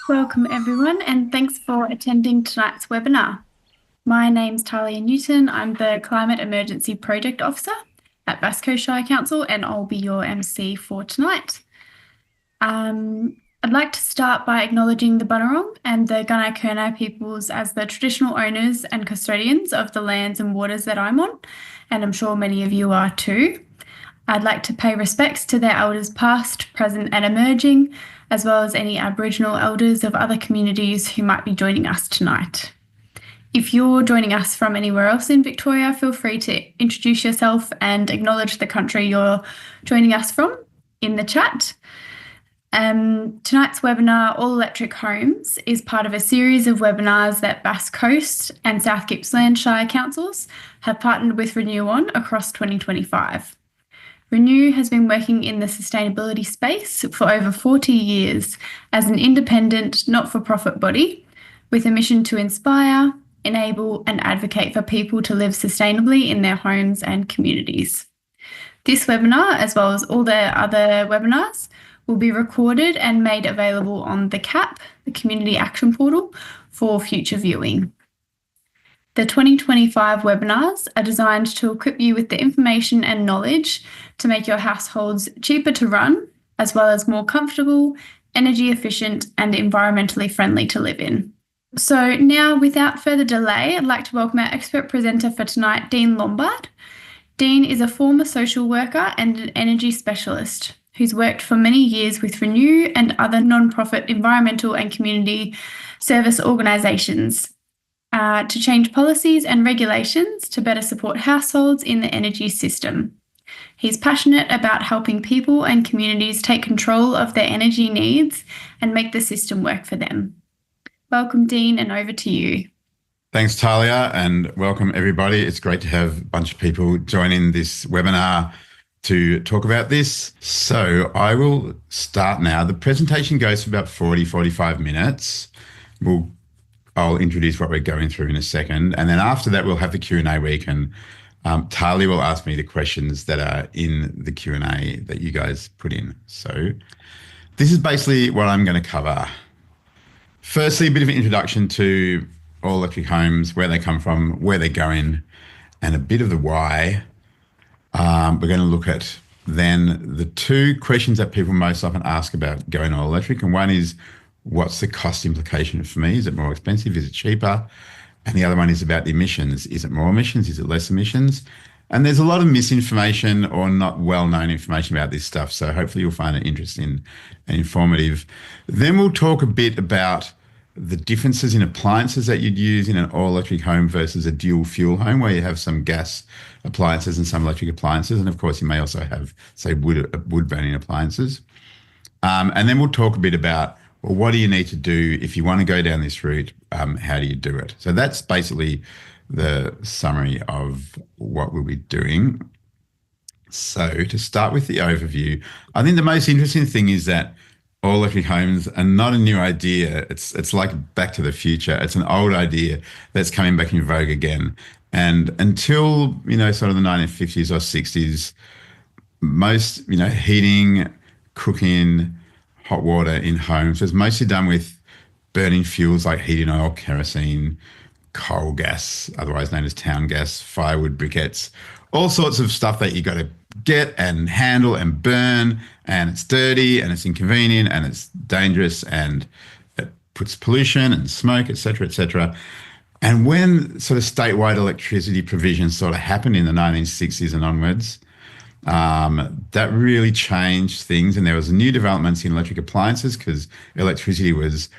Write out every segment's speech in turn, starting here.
Welcome everyone, and thanks for attending tonight's webinar. My name's Talia Newton. I'm the Climate Emergency Project Officer at Basco Shire Council, and I'll be your MC for tonight. I'd like to start by acknowledging the Bunurong and the Gunai Kurnai peoples as the traditional owners and custodians of the lands and waters that I'm on, and I'm sure many of you are too. I'd like to pay respects to their elders past, present and emerging, as well as any Aboriginal elders of other communities who might be joining us tonight. If you're joining us from anywhere else in Victoria, feel free to introduce yourself and acknowledge the country you're joining us from in the chat. Tonight's webinar, All Electric Homes, is part of a series of webinars that Bass Coast and South Gippsland Shire Councils have partnered with Renew on across 2025. Renew has been working in the sustainability space for over 40 years as an independent, not-for-profit body with a mission to inspire, enable and advocate for people to live sustainably in their homes and communities. This webinar, as well as all the other webinars, will be recorded and made available on the CAP, the Community Action Portal, for future viewing. The 2025 webinars are designed to equip you with the information and knowledge to make your households cheaper to run, as well as more comfortable, energy efficient, and environmentally friendly to live in. So now, without further delay, I'd like to welcome our expert presenter for tonight, Dean Lombard. Dean is a former social worker and an energy specialist who's worked for many years with Renew and other non-profit environmental and community service organisations to change policies and regulations to better support households in the energy system. He's passionate about helping people and communities take control of their energy needs and make the system work for them. Welcome, Dean, and over to you. Thanks, Talia, and welcome everybody. It's great to have a bunch of people joining this webinar to talk about this. So I will start now. The presentation goes for about 45 minutes. I'll introduce what we're going through in a second. And then after that, we'll have the Q&A where you can, Talia will ask me the questions that are in the Q&A that you guys put in. So this is basically what I'm going to cover. Firstly, a bit of an introduction to all electric homes, where they come from, where they're going, and a bit of the why. We're going to look at then the two questions that people most often ask about going all electric. And one is, what's the cost implication for me? Is it more expensive? Is it cheaper? And the other one is about the emissions. Is it more emissions? Is it less emissions? And there's a lot of misinformation or not well-known information about this stuff. So hopefully you'll find it interesting and informative. Then we'll talk a bit about the differences in appliances that you'd use in an all-electric home versus a dual fuel home, where you have some gas appliances and some electric appliances. And of course, you may also have, say, wood burning appliances. And then we'll talk a bit about, well, what do you need to do if you want to go down this route? How do you do it? So that's basically the summary of what we'll be doing. So to start with the overview, I think the most interesting thing is that all electric homes are not a new idea. It's like Back to the Future. It's an old idea that's coming back in vogue again. And until, sort of the 1950s or 60s, most, heating, cooking, hot water in homes was mostly done with burning fuels like heating oil, kerosene, coal gas, otherwise known as town gas, firewood briquettes, all sorts of stuff that you got to get and handle and burn, and it's dirty and it's inconvenient and it's dangerous and it puts pollution and smoke, et cetera, et cetera. And when sort of statewide electricity provision sort of happened in the 1960s and onwards, that really changed things, and there was new developments in electric appliances because electricity was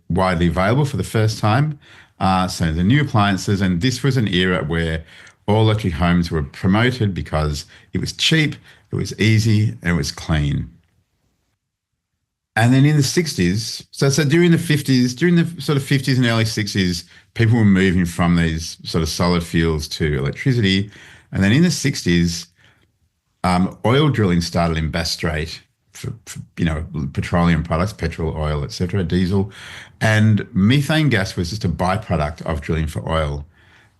widely available for the first time. So the new appliances, and this was an era where all electric homes were promoted because it was cheap, it was easy, and it was clean. And then in the 60s, so during the 50s, during the sort of 50s and early 60s, people were moving from these sort of solid fuels to electricity. And then in the 60s, oil drilling started in Bass Strait for petroleum products, petrol, oil, et cetera, diesel. And methane gas was just a byproduct of drilling for oil.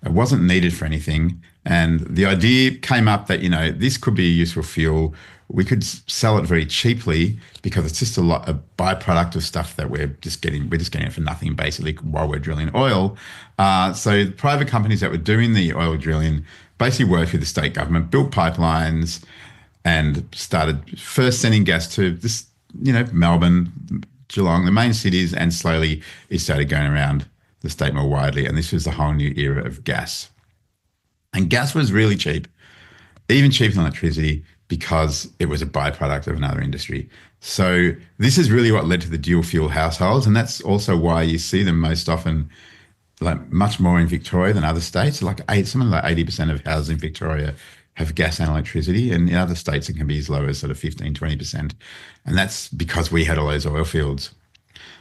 It wasn't needed for anything. And the idea came up that, this could be a useful fuel. We could sell it very cheaply because it's just a byproduct of stuff that we're just getting it for nothing basically while we're drilling oil. So private companies that were doing the oil drilling basically worked with the state government, built pipelines, and started first sending gas to this, Melbourne, Geelong, the main cities, and slowly it started going around the state more widely. And this was the whole new era of gas. And gas was really cheap, even cheaper than electricity, because it was a byproduct of another industry. So this is really what led to the dual fuel households. And that's also why you see them most often, like much more in Victoria than other states. Something like 80% of houses in Victoria have gas and electricity. And in other states, it can be as low as sort of 15, 20%. And that's because we had all those oil fields.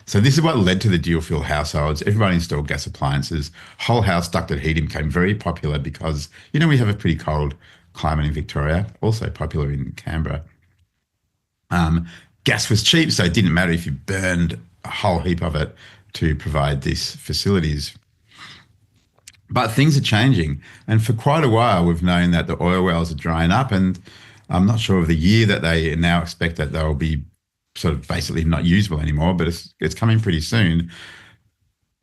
So this is what led to the dual fuel households. Everybody installed gas appliances. Whole house ducted heating became very popular because, we have a pretty cold climate in Victoria, also popular in Canberra. Gas was cheap, so it didn't matter if you burned a whole heap of it to provide these facilities. But things are changing. And for quite a while, we've known that the oil wells are drying up. And I'm not sure of the year that they now expect that they'll be sort of basically not usable anymore, but it's coming pretty soon.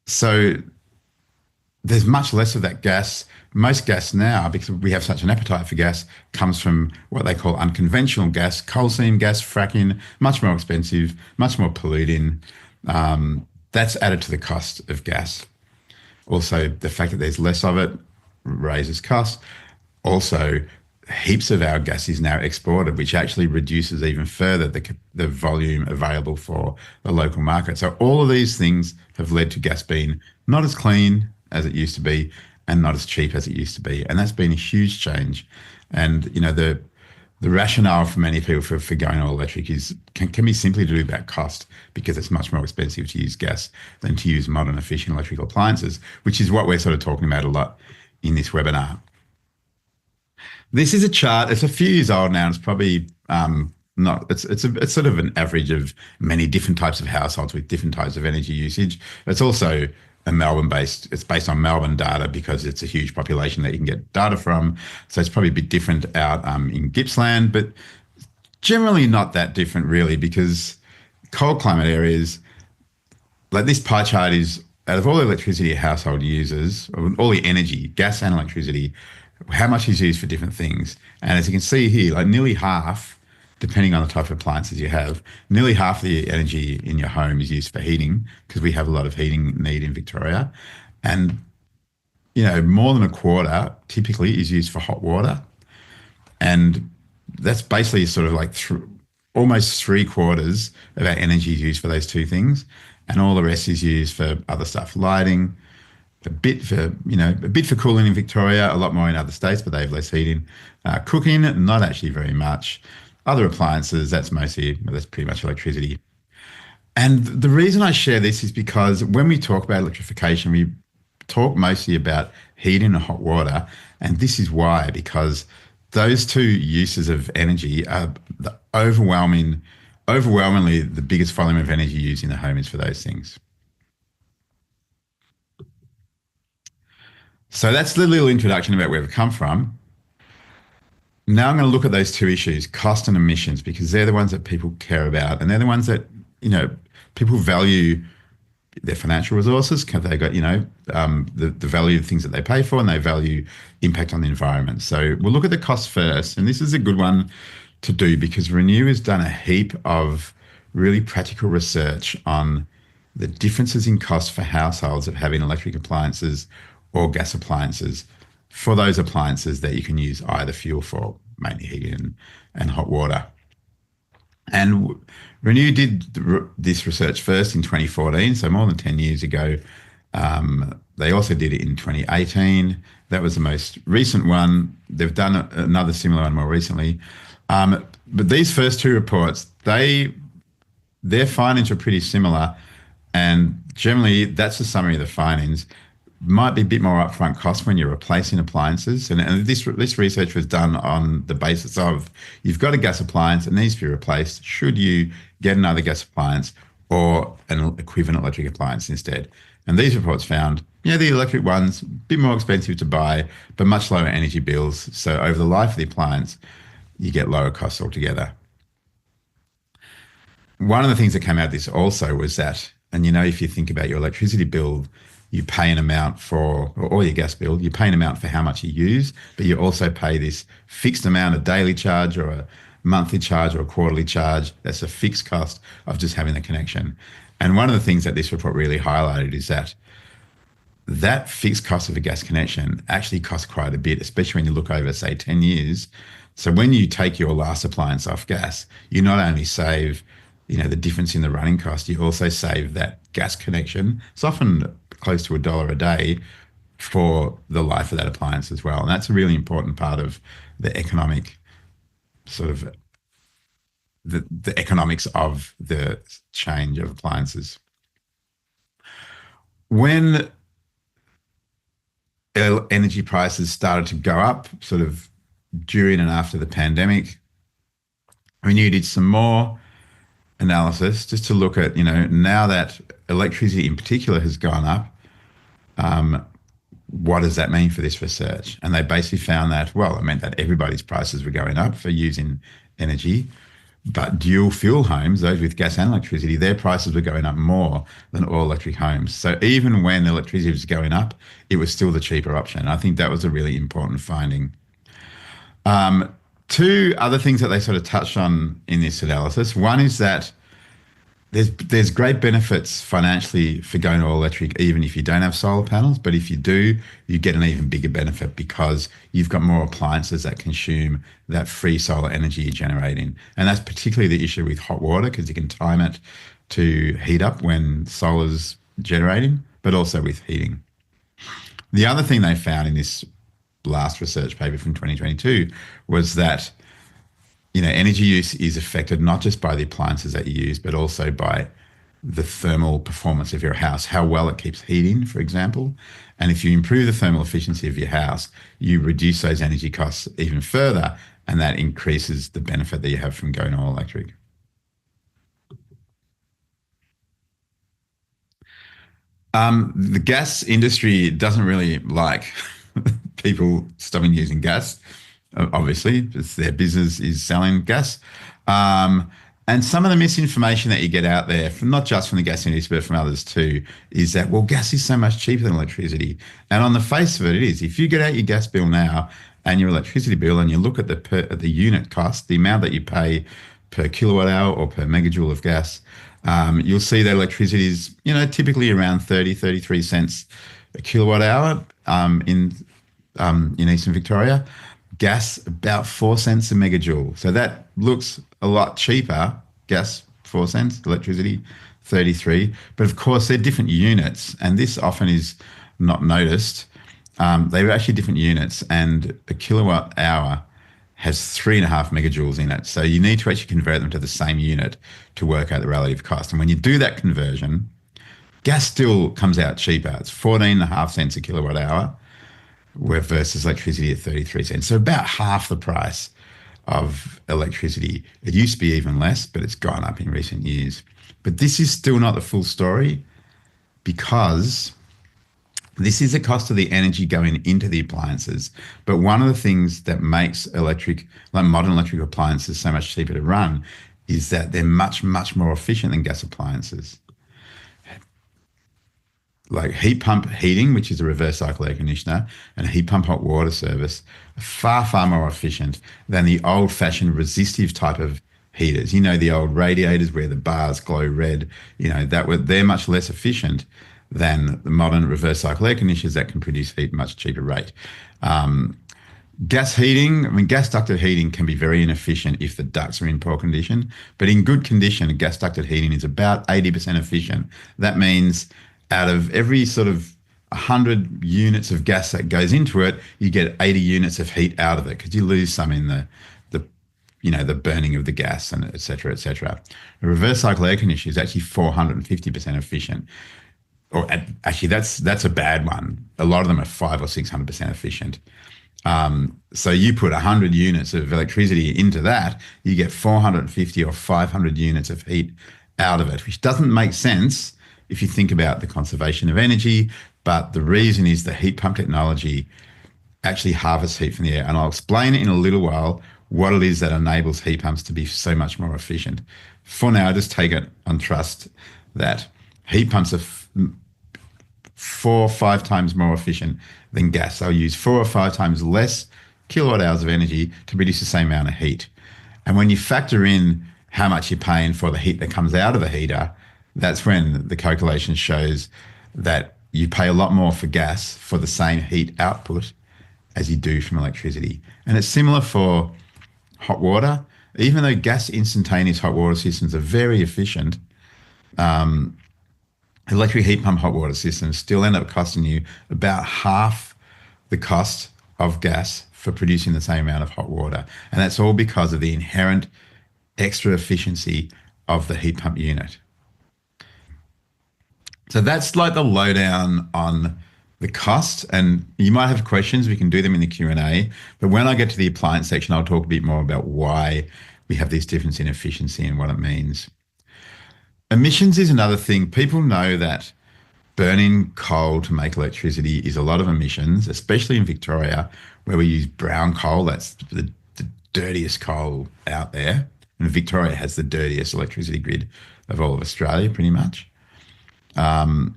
So there's much less of that gas. Most gas now, because we have such an appetite for gas, comes from what they call unconventional gas, coal seam gas, fracking, much more expensive, much more polluting. That's added to the cost of gas. Also, the fact that there's less of it raises costs. Also, heaps of our gas is now exported, which actually reduces even further the volume available for the local market. So all of these things have led to gas being not as clean as it used to be and not as cheap as it used to be. And that's been a huge change. And, the rationale for many people for going all electric can be simply to do about cost, because it's much more expensive to use gas than to use modern efficient electrical appliances, which is what we're sort of talking about a lot in this webinar. This is a chart. It's a few years old now. It's probably not. It's sort of an average of many different types of households with different types of energy usage. It's also it's based on Melbourne data because it's a huge population that you can get data from. So it's probably a bit different out in Gippsland, but generally not that different really, because cold climate areas, like this pie chart is out of all the electricity a household uses, all the energy, gas and electricity, how much is used for different things. And as you can see here, like nearly half, depending on the type of appliances you have, nearly half of the energy in your home is used for heating, because we have a lot of heating need in Victoria. And, more than a quarter typically is used for hot water. And that's basically sort of like almost 3/4 of our energy is used for those two things. And all the rest is used for other stuff, lighting, a bit for cooling in Victoria, a lot more in other states, but they have less heating. Cooking, not actually very much. Other appliances, that's pretty much electricity. And the reason I share this is because when we talk about electrification, we talk mostly about heating and hot water. And this is why, because those two uses of energy are overwhelmingly the biggest volume of energy used in the home is for those things. So that's the little introduction about where we've come from. Now I'm going to look at those two issues, cost and emissions, because they're the ones that people care about. And they're the ones that, people value their financial resources, because they got, the value of things that they pay for, and they value impact on the environment. So we'll look at the cost first. And this is a good one to do because Renew has done a heap of really practical research on the differences in cost for households of having electric appliances or gas appliances, for those appliances that you can use either fuel for, mainly heating and hot water. And Renew did this research first in 2014, so more than 10 years ago. They also did it in 2018. That was the most recent one. They've done another similar one more recently. But these first two reports, their findings are pretty similar. And generally, that's the summary of the findings. Might be a bit more upfront cost when you're replacing appliances. And this research was done on the basis of you've got a gas appliance, it needs to be replaced. Should you get another gas appliance, or an equivalent electric appliance instead. And these reports found, the electric ones, a bit more expensive to buy, but much lower energy bills. So over the life of the appliance, you get lower costs altogether. One of the things that came out of this also was that, and if you think about your electricity bill, you pay an amount for, or your gas bill, you pay an amount for how much you use, but you also pay this fixed amount, a daily charge or a monthly charge or a quarterly charge. That's a fixed cost of just having the connection. And one of the things that this report really highlighted is that fixed cost of a gas connection actually costs quite a bit, especially when you look over, say, 10 years. So when you take your last appliance off gas, you not only save, the difference in the running cost, you also save that gas connection. It's often close to $1 a day for the life of that appliance as well. And that's a really important part of the economic sort of the economics of the change of appliances. When energy prices started to go up sort of during and after the pandemic, we needed some more analysis just to look at, now that electricity in particular has gone up, what does that mean for this research? And they basically found that, well, it meant that everybody's prices were going up for using energy, but dual fuel homes, those with gas and electricity, their prices were going up more than all electric homes. So even when electricity was going up, it was still the cheaper option. I think that was a really important finding. Two other things that they sort of touched on in this analysis. One is that there's great benefits financially for going all electric, even if you don't have solar panels. But if you do, you get an even bigger benefit because you've got more appliances that consume that free solar energy you're generating. And that's particularly the issue with hot water because you can time it to heat up when solar's generating, but also with heating. The other thing they found in this last research paper from 2022 was that energy use is affected not just by the appliances that you use, but also by the thermal performance of your house, how well it keeps heating, for example. And if you improve the thermal efficiency of your house, you reduce those energy costs even further, and that increases the benefit that you have from going all electric. The gas industry doesn't really like people stopping using gas. Obviously, it's their business is selling gas. And some of the misinformation that you get out there, from not just from the gas industry, but from others too, is that, well, gas is so much cheaper than electricity. And on the face of it, it is. If you get out your gas bill now and your electricity bill and you look at the unit cost, the amount that you pay per kilowatt hour or per megajoule of gas, you'll see that electricity is, typically around 33 cents a kilowatt hour in Eastern Victoria. Gas, about 4 cents a megajoule. So that looks a lot cheaper. Gas, 4 cents, electricity, 33. But of course, they're different units, and this often is not noticed. They're actually different units, and a kilowatt hour has 3.5 megajoules in it. So you need to actually convert them to the same unit to work out the relative cost. And when you do that conversion, gas still comes out cheaper. It's 14.5 cents a kilowatt hour, versus electricity at 33 cents. So about half the price of electricity. It used to be even less, but it's gone up in recent years. But this is still not the full story because this is the cost of the energy going into the appliances. But one of the things that makes modern electric appliances so much cheaper to run is that they're much, much more efficient than gas appliances. Like heat pump heating, which is a reverse cycle air conditioner, and a heat pump hot water service are far, far more efficient than the old-fashioned resistive type of heaters. The old radiators where the bars glow red, they're much less efficient than the modern reverse cycle air conditioners that can produce heat at a much cheaper rate. Gas heating, gas ducted heating can be very inefficient if the ducts are in poor condition, but in good condition, gas ducted heating is about 80% efficient. That means out of every sort of 100 units of gas that goes into it, you get 80 units of heat out of it because you lose some in the burning of the gas and et cetera, et cetera. A reverse cycle air conditioner is actually 450% efficient. Actually, that's a bad one. A lot of them are 500 or 600% efficient. So you put 100 units of electricity into that, you get 450 or 500 units of heat out of it, which doesn't make sense if you think about the conservation of energy. But the reason is the heat pump technology actually harvests heat from the air. And I'll explain in a little while what it is that enables heat pumps to be so much more efficient. For now, just take it on trust that heat pumps are 4 or 5 times more efficient than gas. They'll use 4 or 5 times less kilowatt hours of energy to produce the same amount of heat. And when you factor in how much you're paying for the heat that comes out of the heater, that's when the calculation shows that you pay a lot more for gas for the same heat output as you do from electricity. And it's similar for hot water. Even though gas instantaneous hot water systems are very efficient, electric heat pump hot water systems still end up costing you about half the cost of gas for producing the same amount of hot water. And that's all because of the inherent extra efficiency of the heat pump unit. So that's like the lowdown on the cost. And you might have questions, we can do them in the Q&A. But when I get to the appliance section, I'll talk a bit more about why we have this difference in efficiency and what it means. Emissions is another thing. People know that burning coal to make electricity is a lot of emissions, especially in Victoria, where we use brown coal. That's the dirtiest coal out there. And Victoria has the dirtiest electricity grid of all of Australia, pretty much. And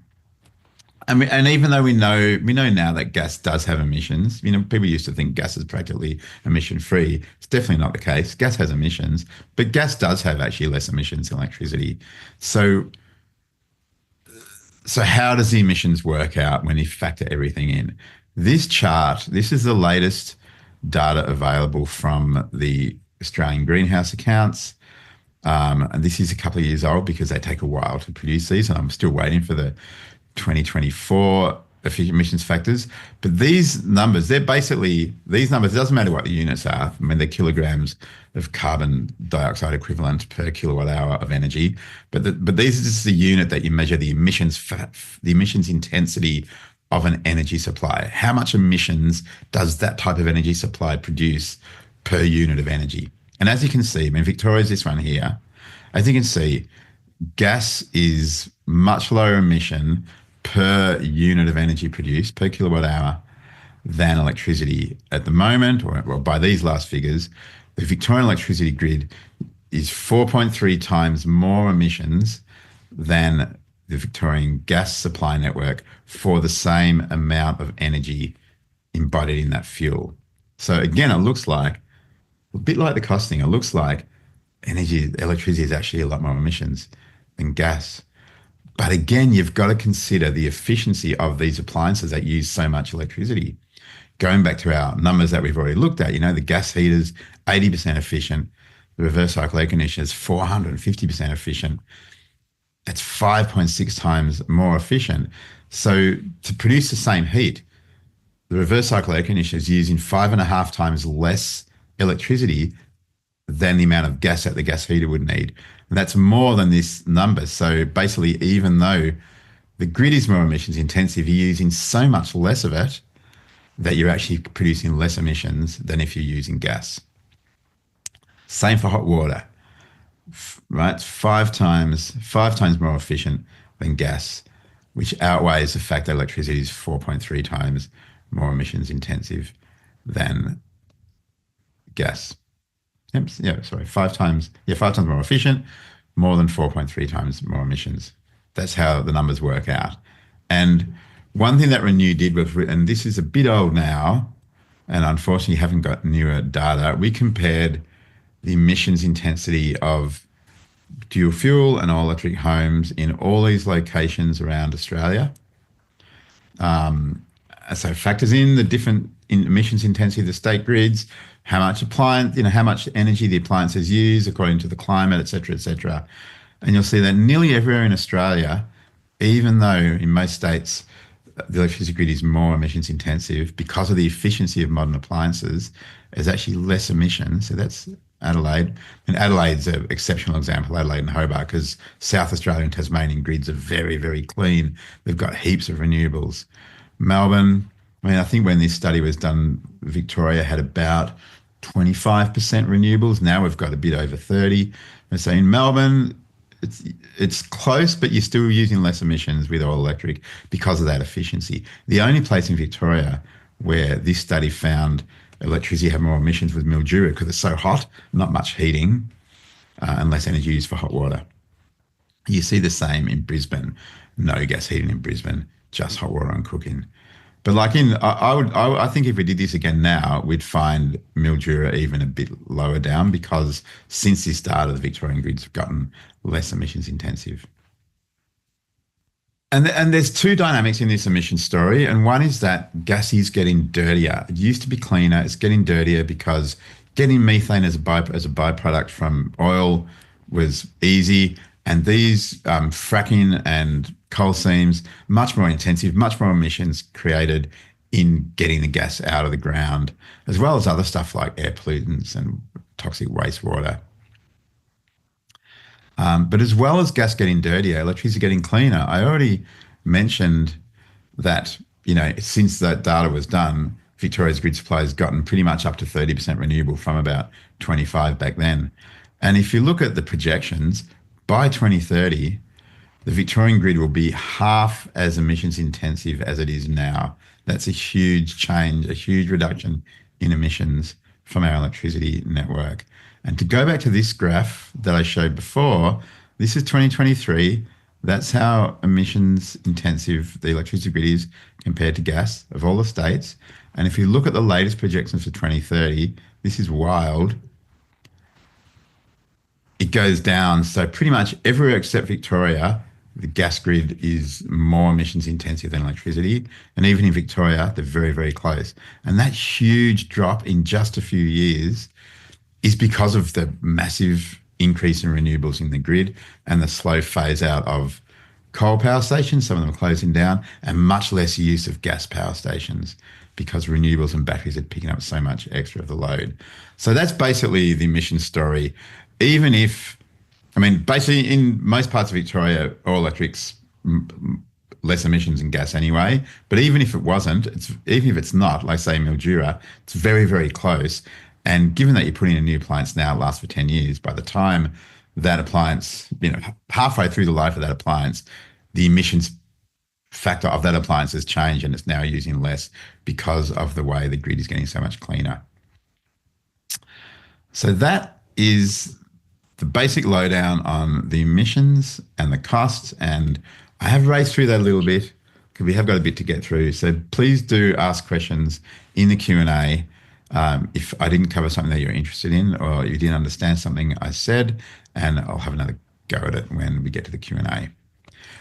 even though we know now that gas does have emissions, people used to think gas is practically emission free. It's definitely not the case. Gas has emissions, but gas does have actually less emissions than electricity. So how does the emissions work out when you factor everything in? This chart, this is the latest data available from the Australian greenhouse accounts. And this is a couple of years old because they take a while to produce these, and I'm still waiting for the 2024 emissions factors. But these numbers, it doesn't matter what the units are. I mean, they're kilograms of carbon dioxide equivalent per kilowatt hour of energy. But this is the unit that you measure the emissions intensity of an energy supply. How much emissions does that type of energy supply produce per unit of energy? And as you can see, Victoria's this one here. As you can see, gas is much lower emission per unit of energy produced, per kilowatt hour, than electricity at the moment, or by these last figures. The Victorian electricity grid is 4.3 times more emissions than the Victorian gas supply network for the same amount of energy embodied in that fuel. So again, it looks like, a bit like the costing, it looks like electricity is actually a lot more emissions than gas. But again, you've got to consider the efficiency of these appliances that use so much electricity. Going back to our numbers that we've already looked at, the gas heaters, 80% efficient, the reverse cycle air conditioners, 450% efficient. That's 5.6 times more efficient. So to produce the same heat, the reverse cycle air conditioner is using 5.5 times less electricity than the amount of gas that the gas heater would need. And that's more than this number. So basically, even though the grid is more emissions intensive, you're using so much less of it that you're actually producing less emissions than if you're using gas. Same for hot water, right? It's 5 times more efficient than gas, which outweighs the fact that electricity is 4.3 times more emissions intensive than gas. Yeah, sorry, 5 times more efficient, more than 4.3 times more emissions. That's how the numbers work out. And one thing that Renew did was, and this is a bit old now, and unfortunately haven't got newer data, we compared the emissions intensity of dual fuel and all electric homes in all these locations around Australia. So it factors in the different emissions intensity of the state grids, how much how much energy the appliances use according to the climate, et cetera, et cetera. And you'll see that nearly everywhere in Australia, even though in most states the electricity grid is more emissions intensive, because of the efficiency of modern appliances, there's actually less emissions. So that's Adelaide. And Adelaide's an exceptional example, Adelaide and Hobart, because South Australian and Tasmanian grids are very, very clean. They've got heaps of renewables. Melbourne, I think when this study was done, Victoria had about 25% renewables. Now we've got a bit over 30. And so in Melbourne, it's it's close, but you're still using less emissions with all electric because of that efficiency. The only place in Victoria where this study found electricity had more emissions was Mildura because it's so hot, not much heating, and less energy used for hot water. You see the same in Brisbane. No gas heating in Brisbane, just hot water and cooking. But like I think if we did this again now, we'd find Mildura even a bit lower down because since this started, the Victorian grids have gotten less emissions intensive. And there's two dynamics in this emission story, and one is that gas is getting dirtier. It used to be cleaner. It's getting dirtier because getting methane as as a byproduct from oil was easy, and these fracking and coal seams much more intensive, much more emissions created in getting the gas out of the ground, as well as other stuff like air pollutants and toxic wastewater. But as well as gas getting dirtier, electricity getting cleaner. I already mentioned that, since that data was done, Victoria's grid supply has gotten pretty much up to 30% renewable from about 25 back then. And if you look at the projections, by 2030, the Victorian grid will be half as emissions intensive as it is now. That's a huge change, a huge reduction in emissions from our electricity network. And to go back to this graph that I showed before, this is 2023. That's how emissions intensive the electricity grid is compared to gas of all the states. And if you look at the latest projections for 2030, this is wild. It goes down. So pretty much everywhere except Victoria, the gas grid is more emissions intensive than electricity. And even in Victoria, they're very, very close. And that huge drop in just a few years is because of the massive increase in renewables in the grid and the slow phase out of coal power stations, some of them are closing down, and much less use of gas power stations because renewables and batteries are picking up so much extra of the load. So that's basically the emission story. Basically in most parts of Victoria, all electrics less emissions than gas anyway. But even if it wasn't, even if it's not, like say Mildura, it's very, very close. And given that you're putting in a new appliance now, it lasts for 10 years, by the time that appliance, halfway through the life of that appliance, the emissions factor of that appliance has changed and it's now using less because of the way the grid is getting so much cleaner. So that is the basic lowdown on the emissions and the costs. And I have raced through that a little bit because we have got a bit to get through. So please do ask questions in the Q&A. If I didn't cover something that you're interested in or you didn't understand something I said, and I'll have another go at it when we get to the Q&A.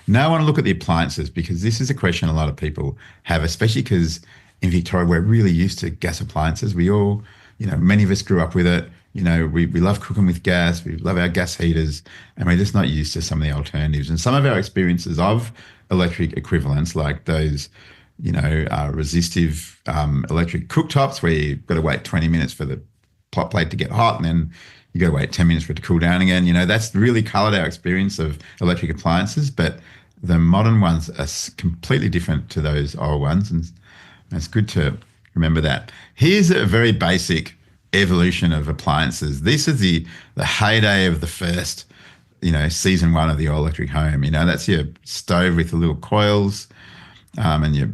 Now I want to look at the appliances because this is a question a lot of people have, especially because in Victoria, we're really used to gas appliances. We all, many of us grew up with it. We love cooking with gas. We love our gas heaters, and we're just not used to some of the alternatives. And some of our experiences of electric equivalents, like those resistive electric cooktops where you've got to wait 20 minutes for the hot plate to get hot and then you got to wait 10 minutes for it to cool down again. That's really coloured our experience of electric appliances, but the modern ones are completely different to those old ones, and it's good to remember that. Here's a very basic evolution of appliances. This is the heyday of the first, season one of the all-electric home. That's your stove with the little coils, and your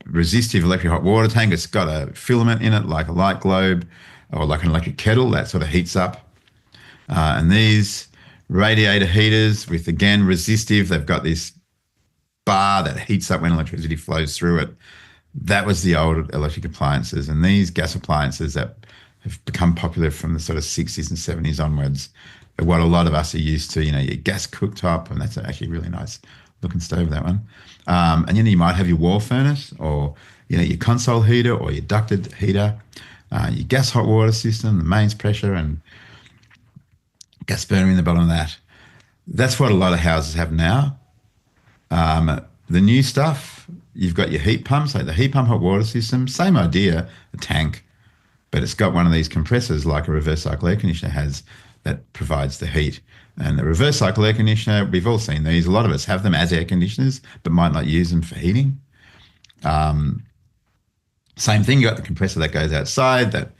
resistive electric hot water tank. It's got a filament in it like a light globe or like an electric kettle that sort of heats up. And these radiator heaters with, again, resistive, they've got this bar that heats up when electricity flows through it. That was the old electric appliances. And these gas appliances that have become popular from the sort of 60s and 70s onwards are what a lot of us are used to, your gas cooktop, and that's actually a really nice looking stove, that one. And you might have your wall furnace or your console heater or your ducted heater, your gas hot water system, the mains pressure and gas burner in the bottom of that. That's what a lot of houses have now. The new stuff, you've got your heat pumps, like the heat pump hot water system, same idea, a tank, but it's got one of these compressors like a reverse cycle air conditioner has that provides the heat. And the reverse cycle air conditioner, we've all seen these. A lot of us have them as air conditioners, but might not use them for heating. Same thing, you got the compressor that goes outside that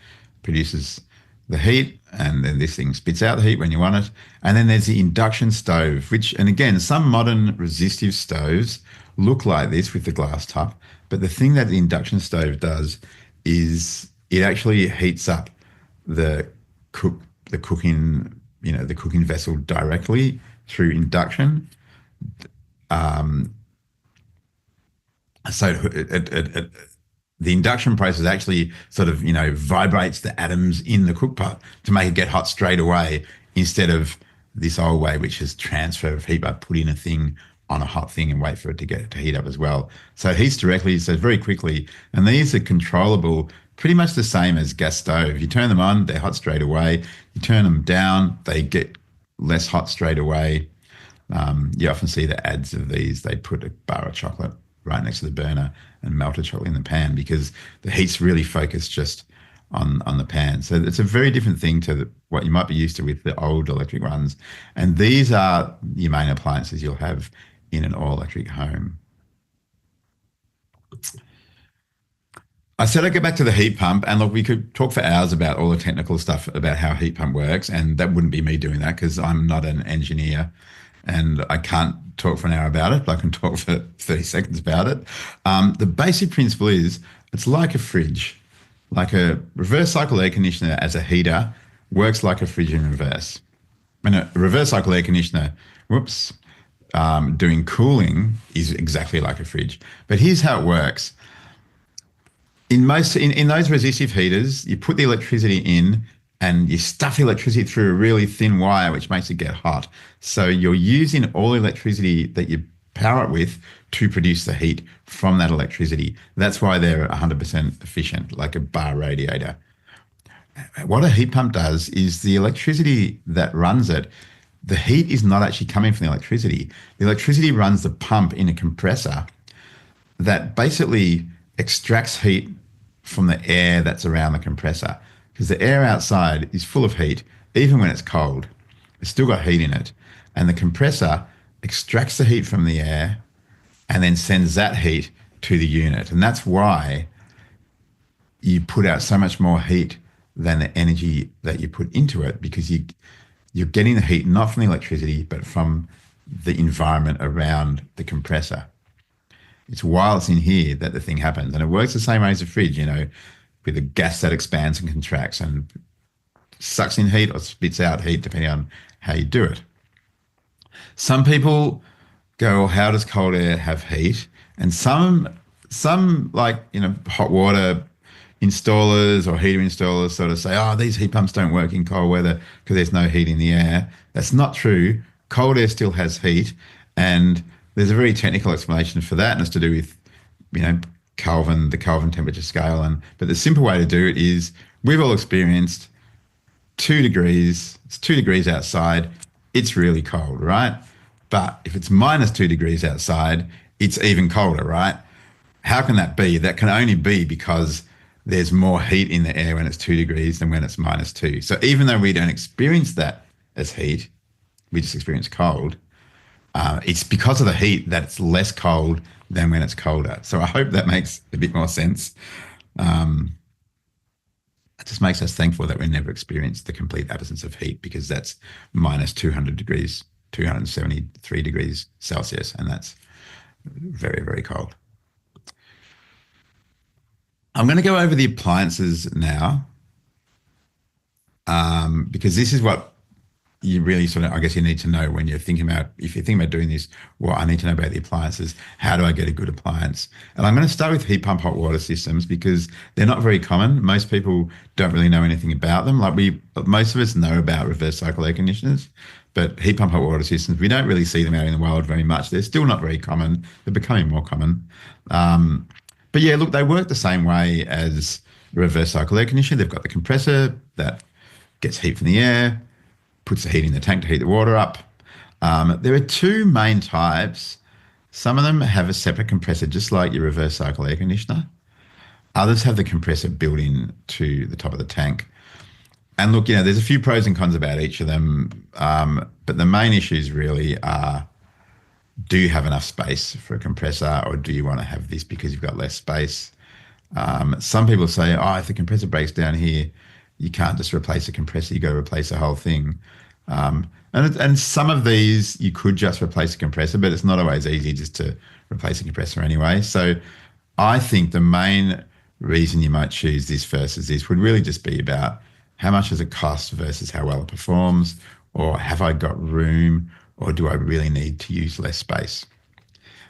produces the heat, and then this thing spits out the heat when you want it. And then there's the induction stove, which, and again, some modern resistive stoves look like this with the glass top. But the thing that the induction stove does is it actually heats up the cook the cooking the cooking vessel directly through induction. So the induction process actually sort of vibrates the atoms in the cook pot to make it get hot straight away, instead of this old way, which is transfer of heat by putting a thing on a hot thing and wait for it to heat up as well. So it heats directly, so very quickly. And these are controllable, pretty much the same as gas stove. You turn them on, they're hot straight away. You turn them down, they get less hot straight away. You often see the ads of these. They put a bar of chocolate right next to the burner and melt a chocolate in the pan, because the heat's really focused just on the pan. So it's a very different thing to what you might be used to with the old electric ones. And these are your main appliances you'll have in an all-electric home. I said I'd go back to the heat pump, and look, we could talk for hours about all the technical stuff about how a heat pump works, and that wouldn't be me doing that because I'm not an engineer and I can't talk for an hour about it, but I can talk for 30 seconds about it. The basic principle is it's like a fridge. Like a reverse cycle air conditioner as a heater works like a fridge in reverse. And a reverse cycle air conditioner, doing cooling is exactly like a fridge. But here's how it works. In those resistive heaters, you put the electricity in and you stuff the electricity through a really thin wire, which makes it get hot. So you're using all the electricity that you power it with to produce the heat from that electricity. That's why they're 100% efficient, like a bar radiator. What a heat pump does is the electricity that runs it, the heat is not actually coming from the electricity. The electricity runs the pump in a compressor that basically extracts heat from the air that's around the compressor, because the air outside is full of heat. Even when it's cold, it's still got heat in it. And the compressor extracts the heat from the air and then sends that heat to the unit. And that's why you put out so much more heat than the energy that you put into it, because you're getting the heat not from the electricity, but from the environment around the compressor. It's while it's in here that the thing happens. And it works the same way as a fridge, with a gas that expands and contracts and sucks in heat or spits out heat, depending on how you do it. Some people go, well, how does cold air have heat? And some like, hot water installers or heater installers sort of say, oh, these heat pumps don't work in cold weather because there's no heat in the air. That's not true. Cold air still has heat. And there's a very technical explanation for that, and it's to do with, Kelvin, the Kelvin temperature scale. But the simple way to do it is, we've all experienced 2 degrees. It's 2 degrees outside. It's really cold, right? But if it's -2 degrees outside, it's even colder, right? How can that be? That can only be because there's more heat in the air when it's 2 degrees than when it's -2. So even though we don't experience that as heat, we just experience cold. It's because of the heat that it's less cold than when it's colder. So I hope that makes a bit more sense. It just makes us thankful that we never experienced the complete absence of heat, because that's -200 degrees, 273 degrees Celsius, and that's very, very cold. I'm going to go over the appliances now, because this is what you really sort of, I guess, you need to know when you're thinking about, if you're thinking about doing this, well, I need to know about the appliances. How do I get a good appliance? And I'm going to start with heat pump hot water systems, because they're not very common. Most people don't really know anything about them. Most of us know about reverse cycle air conditioners, but heat pump hot water systems, we don't really see them out in the wild very much. They're still not very common. They're becoming more common. But yeah, look, they work the same way as a reverse cycle air conditioner. They've got the compressor that gets heat from the air, puts the heat in the tank to heat the water up. There are 2 main types. Some of them have a separate compressor, just like your reverse cycle air conditioner. Others have the compressor built in to the top of the tank. And look, there's a few pros and cons about each of them. But the main issues really are, do you have enough space for a compressor, or do you want to have this because you've got less space? Some people say, if the compressor breaks down here, you can't just replace a compressor. You got to replace the whole thing. And some of these you could just replace a compressor, but it's not always easy just to replace a compressor anyway. So I think the main reason you might choose this versus this would really just be about how much does it cost versus how well it performs, or have I got room, or do I really need to use less space?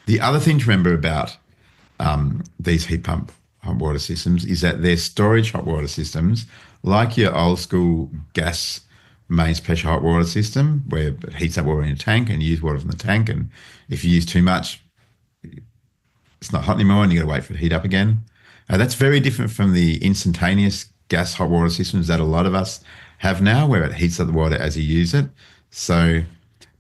The other thing to remember about these heat pump hot water systems is that they're storage hot water systems, like your old school gas mains pressure hot water system, where it heats up water in a tank and you use water from the tank. And if you use too much, it's not hot anymore and you got to wait for it to heat up again. That's very different from the instantaneous gas hot water systems that a lot of us have now, where it heats up the water as you use it. So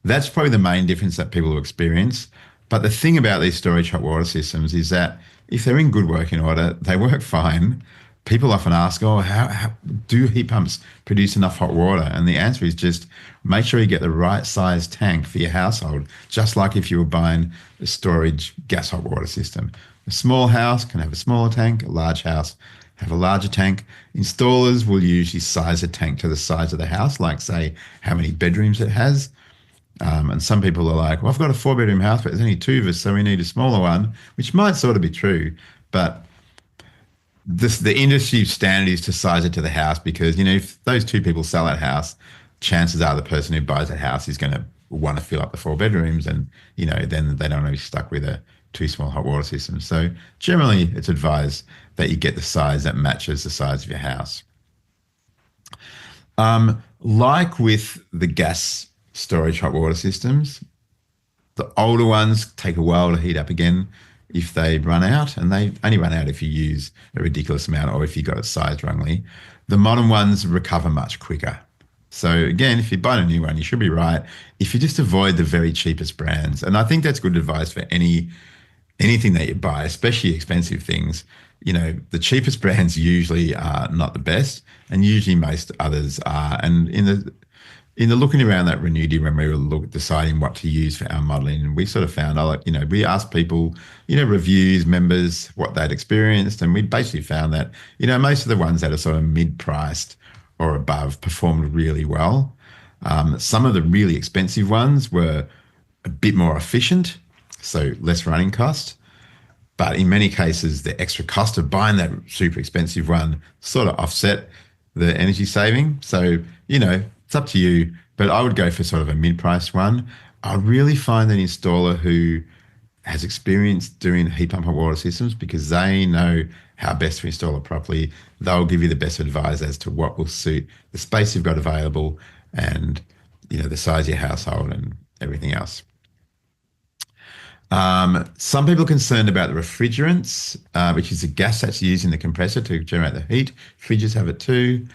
that's probably the main difference that people will experience. But the thing about these storage hot water systems is that if they're in good working order, they work fine. People often ask, oh, how do heat pumps produce enough hot water? And the answer is just make sure you get the right size tank for your household, just like if you were buying a storage gas hot water system. A small house can have a smaller tank, a large house have a larger tank. Installers will usually size a tank to the size of the house, like say how many bedrooms it has. And some people are like, well, I've got a 4-bedroom house, but there's only 2 of us, so we need a smaller one, which might sort of be true. But the industry standard is to size it to the house because, if those 2 people sell that house, chances are the person who buys that house is going to want to fill up the 4 bedrooms and, then they don't want to be stuck with a too small hot water system. So generally it's advised that you get the size that matches the size of your house. Like with the gas storage hot water systems, the older ones take a while to heat up again if they run out, and they only run out if you use a ridiculous amount or if you got it sized wrongly. The modern ones recover much quicker. So again, if you buy a new one, you should be right if you just avoid the very cheapest brands. And I think that's good advice for anything that you buy, especially expensive things. The cheapest brands usually are not the best, and usually most others are. And in the looking around that Renew when we were deciding what to use for our modelling, we sort of found, we asked people, reviews, members, what they'd experienced, and we basically found that, most of the ones that are sort of mid-priced or above performed really well. Some of the really expensive ones were a bit more efficient, so less running cost. But in many cases, the extra cost of buying that super expensive one sort of offset the energy saving. So, it's up to you, but I would go for sort of a mid-priced one. I really find an installer who has experience doing heat pump hot water systems because they know how best to install it properly. They'll give you the best advice as to what will suit the space you've got available and, the size of your household and everything else. Some people are concerned about the refrigerants, which is the gas that's used in the compressor to generate the heat. Fridges have it too.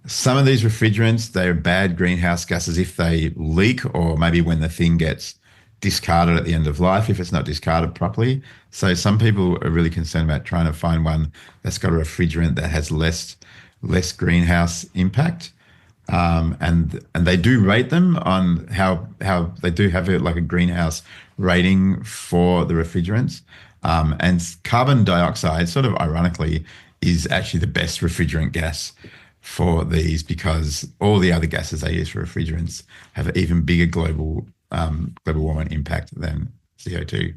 Some of these refrigerants, they're bad greenhouse gases if they leak or maybe when the thing gets discarded at the end of life, if it's not discarded properly. So some people are really concerned about trying to find one that's got a refrigerant that has less greenhouse impact. And they do rate them on how they do have a greenhouse rating for the refrigerants. And carbon dioxide, sort of ironically, is actually the best refrigerant gas for these because all the other gases they use for refrigerants have an even bigger global warming impact than CO2.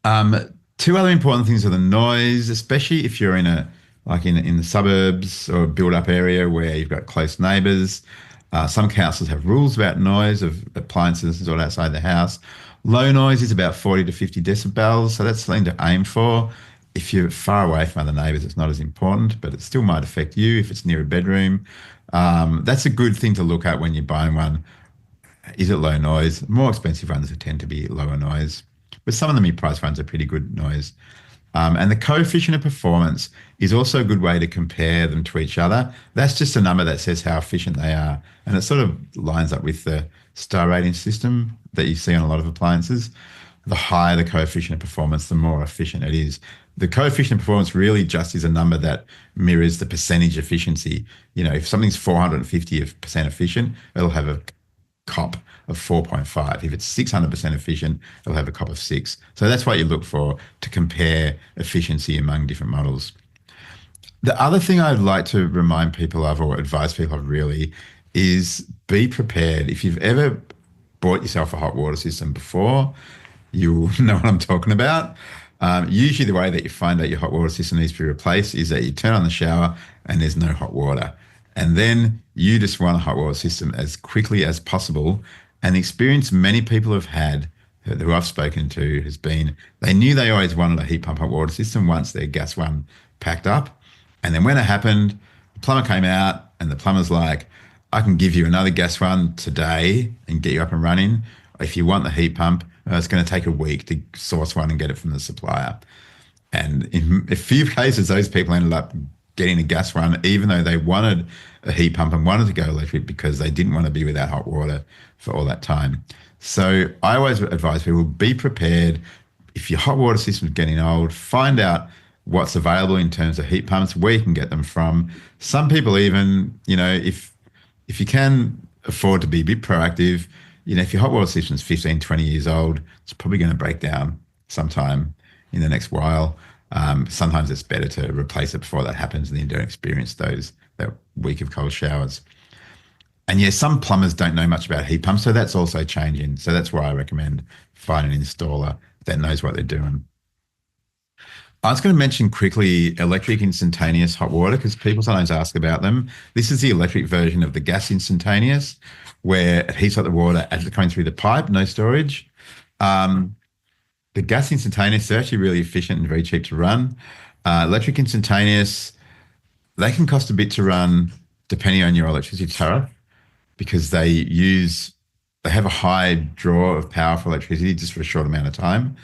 2 other important things are the noise, especially if you're in in the suburbs or built-up area where you've got close neighbours. Some councils have rules about noise of appliances all outside the house. Low noise is about 40 to 50 decibels, so that's something to aim for. If you're far away from other neighbours, it's not as important, but it still might affect you if it's near a bedroom. That's a good thing to look at when you're buying one. Is it low noise? More expensive ones tend to be lower noise, but some of the mid-price ones are pretty good noise. And the coefficient of performance is also a good way to compare them to each other. That's just a number that says how efficient they are. And it sort of lines up with the star rating system that you see on a lot of appliances. The higher the coefficient of performance, the more efficient it is. The coefficient of performance really just is a number that mirrors the percentage efficiency. If something's 450% efficient, it'll have a COP of 4.5. If it's 600% efficient, it'll have a COP of 6. So that's what you look for to compare efficiency among different models. The other thing I'd like to remind people of or advise people of really is be prepared. If you've ever bought yourself a hot water system before, you'll know what I'm talking about. Usually, the way that you find out your hot water system needs to be replaced is that you turn on the shower and there's no hot water. And then you just want a hot water system as quickly as possible. And the experience many people have had who I've spoken to has been they knew they always wanted a heat pump hot water system once their gas one packed up. And then when it happened, the plumber came out and the plumber's like, I can give you another gas one today and get you up and running. If you want the heat pump, it's going to take a week to source one and get it from the supplier. And in a few cases, those people ended up getting a gas one, even though they wanted a heat pump and wanted to go electric because they didn't want to be without hot water for all that time. So I always advise people be prepared. If your hot water system is getting old, find out what's available in terms of heat pumps, where you can get them from. Some people even, if you can afford to be a bit proactive, if your hot water system is 15, 20 years old, it's probably going to break down sometime in the next while. Sometimes it's better to replace it before that happens and then you don't experience that week of cold showers. And yeah, some plumbers don't know much about heat pumps, so that's also changing. So that's why I recommend find an installer that knows what they're doing. I was going to mention quickly electric instantaneous hot water because people sometimes ask about them. This is the electric version of the gas instantaneous, where it heats up the water as it's coming through the pipe, no storage. The gas instantaneous is actually really efficient and very cheap to run. Electric instantaneous, they can cost a bit to run depending on your electricity tariff because they have a high draw of power for electricity just for a short amount of time.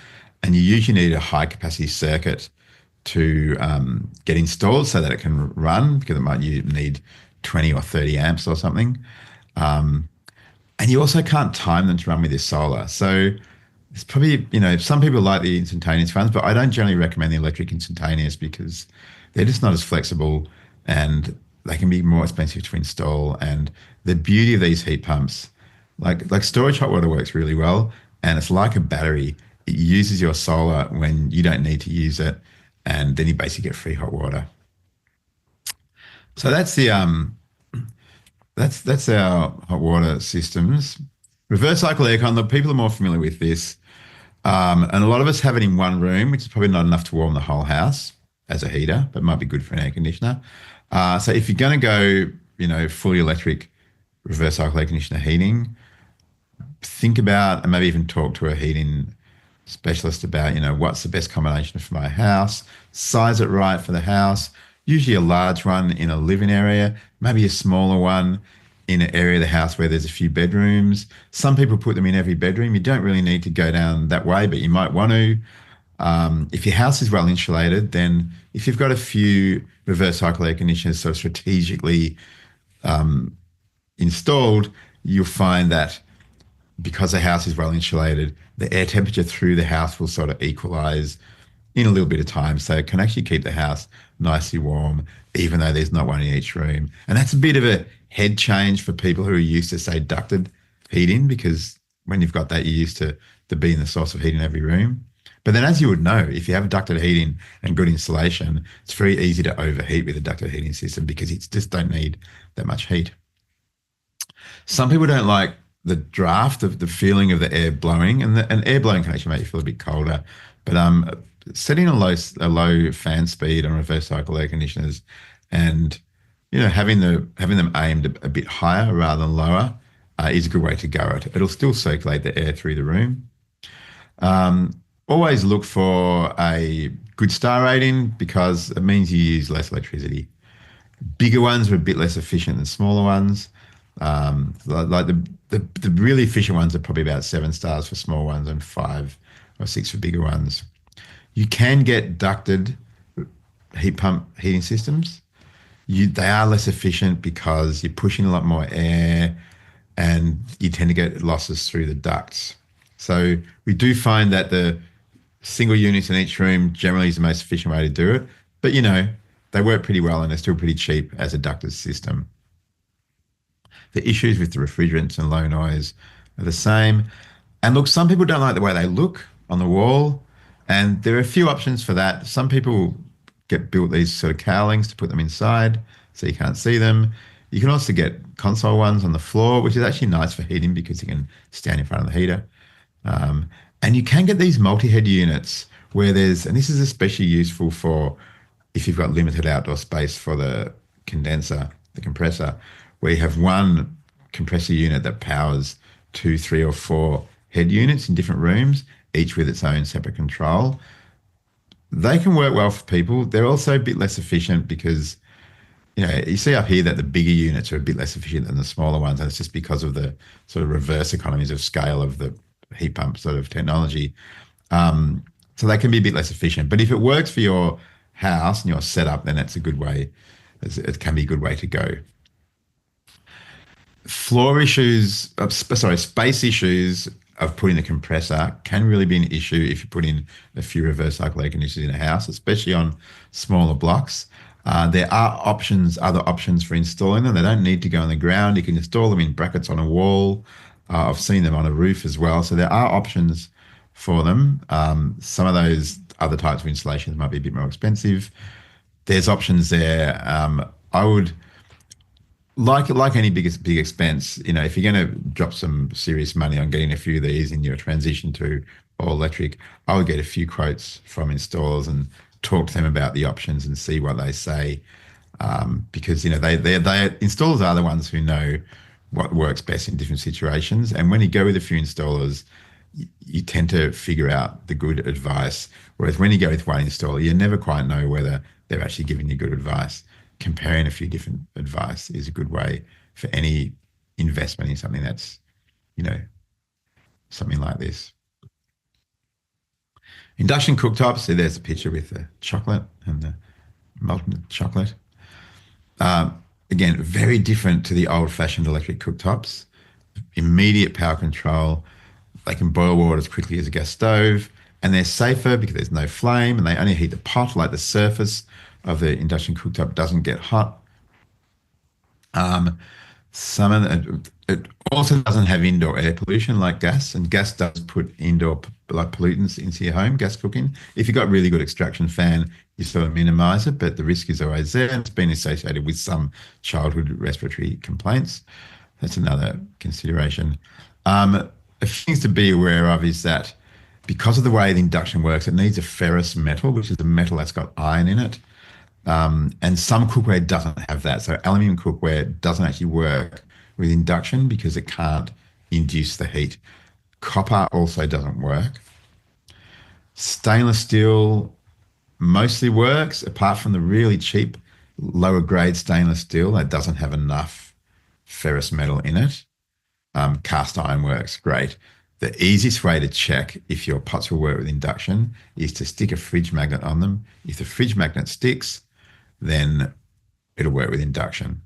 And you usually need a high capacity circuit to get installed so that it can run because you need 20 or 30 amps or something. And you also can't time them to run with your solar. So it's probably, some people like the instantaneous ones, but I don't generally recommend the electric instantaneous because they're just not as flexible and they can be more expensive to install. And the beauty of these heat pumps, like storage hot water works really well, and it's like a battery. It uses your solar when you don't need to use it, and then you basically get free hot water. So that's our hot water systems. Reverse cycle aircon. Look, people are more familiar with this, and a lot of us have it in one room, which is probably not enough to warm the whole house as a heater, but might be good for an air conditioner. So if you're going to go, fully electric reverse cycle air conditioner heating, think about and maybe even talk to a heating specialist about, what's the best combination for my house, size it right for the house, usually a large one in a living area, maybe a smaller one in an area of the house where there's a few bedrooms. Some people put them in every bedroom. You don't really need to go down that way, but you might want to. If your house is well insulated, then if you've got a few reverse cycle air conditioners sort of strategically installed, you'll find that because the house is well insulated, the air temperature through the house will sort of equalize in a little bit of time. So it can actually keep the house nicely warm, even though there's not one in each room. And that's a bit of a head change for people who are used to, say, ducted heating, because when you've got that, you're used to being the source of heat in every room. But then, as you would know, if you have ducted heating and good insulation, it's very easy to overheat with a ducted heating system because you just don't need that much heat. Some people don't like the draft of the feeling of the air blowing, and air blowing can actually make you feel a bit colder. But setting a low fan speed on reverse cycle air conditioners, and having them aimed a bit higher rather than lower is a good way to go. It'll still circulate the air through the room. Always look for a good star rating because it means you use less electricity. Bigger ones are a bit less efficient than smaller ones. Like the really efficient ones are probably about 7 stars for small ones and 5 or 6 for bigger ones. You can get ducted heat pump heating systems. They are less efficient because you're pushing a lot more air and you tend to get losses through the ducts. So we do find that the single units in each room generally is the most efficient way to do it. But, they work pretty well and they're still pretty cheap as a ducted system. The issues with the refrigerants and low noise are the same. And look, some people don't like the way they look on the wall, and there are a few options for that. Some people get built these sort of cowlings to put them inside so you can't see them. You can also get console ones on the floor, which is actually nice for heating because you can stand in front of the heater. Um, and you can get these multi-head units where and this is especially useful for if you've got limited outdoor space for the condenser, the compressor, where you have one compressor unit that powers 2, 3, or 4 head units in different rooms, each with its own separate control. They can work well for people. They're also a bit less efficient because you see up here that the bigger units are a bit less efficient than the smaller ones, and it's just because of the sort of reverse economies of scale of the heat pump sort of technology. So they can be a bit less efficient. But if it works for your house and your setup, then that's a good way. It can be a good way to go. Floor issues, space issues of putting the compressor can really be an issue if you put in a few reverse cycle air conditioners in a house, especially on smaller blocks. There are other options for installing them. They don't need to go on the ground. You can install them in brackets on a wall. I've seen them on a roof as well. So there are options for them. Some of those other types of installations might be a bit more expensive. There's options there. I would, like any big expense, if you're going to drop some serious money on getting a few of these in your transition to all electric, I would get a few quotes from installers and talk to them about the options and see what they say, because they installers are the ones who know what works best in different situations. And when you go with a few installers, you tend to figure out the good advice. Whereas when you go with one installer, you never quite know whether they're actually giving you good advice. Comparing a few different advice is a good way for any investment in something that's, something like this. Induction cooktops. So there's a picture with the chocolate and the molten chocolate. Again, very different to the old-fashioned electric cooktops. Immediate power control. They can boil water as quickly as a gas stove, and they're safer because there's no flame, and they only heat the pot, like the surface of the induction cooktop doesn't get hot. It also doesn't have indoor air pollution like gas, and gas does put indoor pollutants into your home, gas cooking. If you've got really good extraction fan, you sort of minimize it, but the risk is always there, and it's been associated with some childhood respiratory complaints. That's another consideration. A few things to be aware of is that because of the way the induction works, it needs a ferrous metal, which is a metal that's got iron in it. And some cookware doesn't have that. So aluminium cookware doesn't actually work with induction because it can't induce the heat. Copper also doesn't work. Stainless steel mostly works, apart from the really cheap, lower grade stainless steel that doesn't have enough ferrous metal in it. Cast iron works great. The easiest way to check if your pots will work with induction is to stick a fridge magnet on them. If the fridge magnet sticks, then it'll work with induction.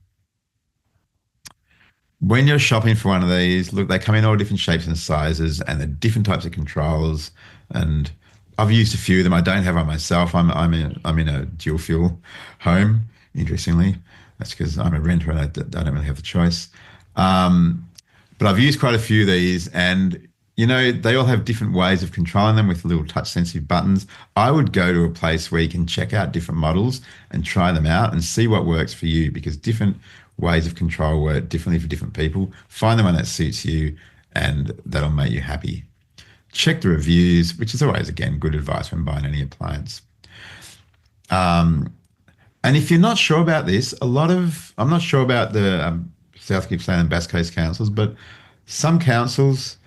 When you're shopping for one of these, look, they come in all different shapes and sizes, and the different types of controls. And I've used a few of them. I don't have one myself. I'm in a dual fuel home. Interestingly, that's because I'm a renter and I don't really have the choice. But I've used quite a few of these, and they all have different ways of controlling them with little touch sensitive buttons. I would go to a place where you can check out different models and try them out and see what works for you, because different ways of control work differently for different people. Find the one that suits you, and that'll make you happy. Check the reviews, which is always, again, good advice when buying any appliance. And if you're not sure about this, I'm not sure about the South Gippsland and Bass Coast councils, but some councils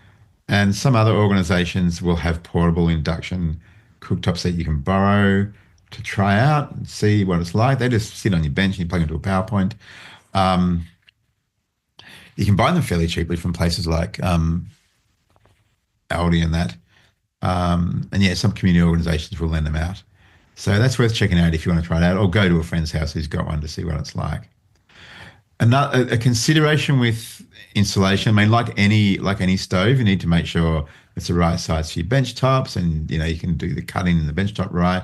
and some other organisations will have portable induction cooktops that you can borrow to try out and see what it's like. They just sit on your bench and you plug into a PowerPoint. You can buy them fairly cheaply from places like Aldi and that. And yeah, some community organisations will lend them out. So that's worth checking out if you want to try it out, or go to a friend's house who's got one to see what it's like. A consideration with installation, I mean, like any stove, you need to make sure it's the right size for your bench tops, and you can do the cutting in the bench top right.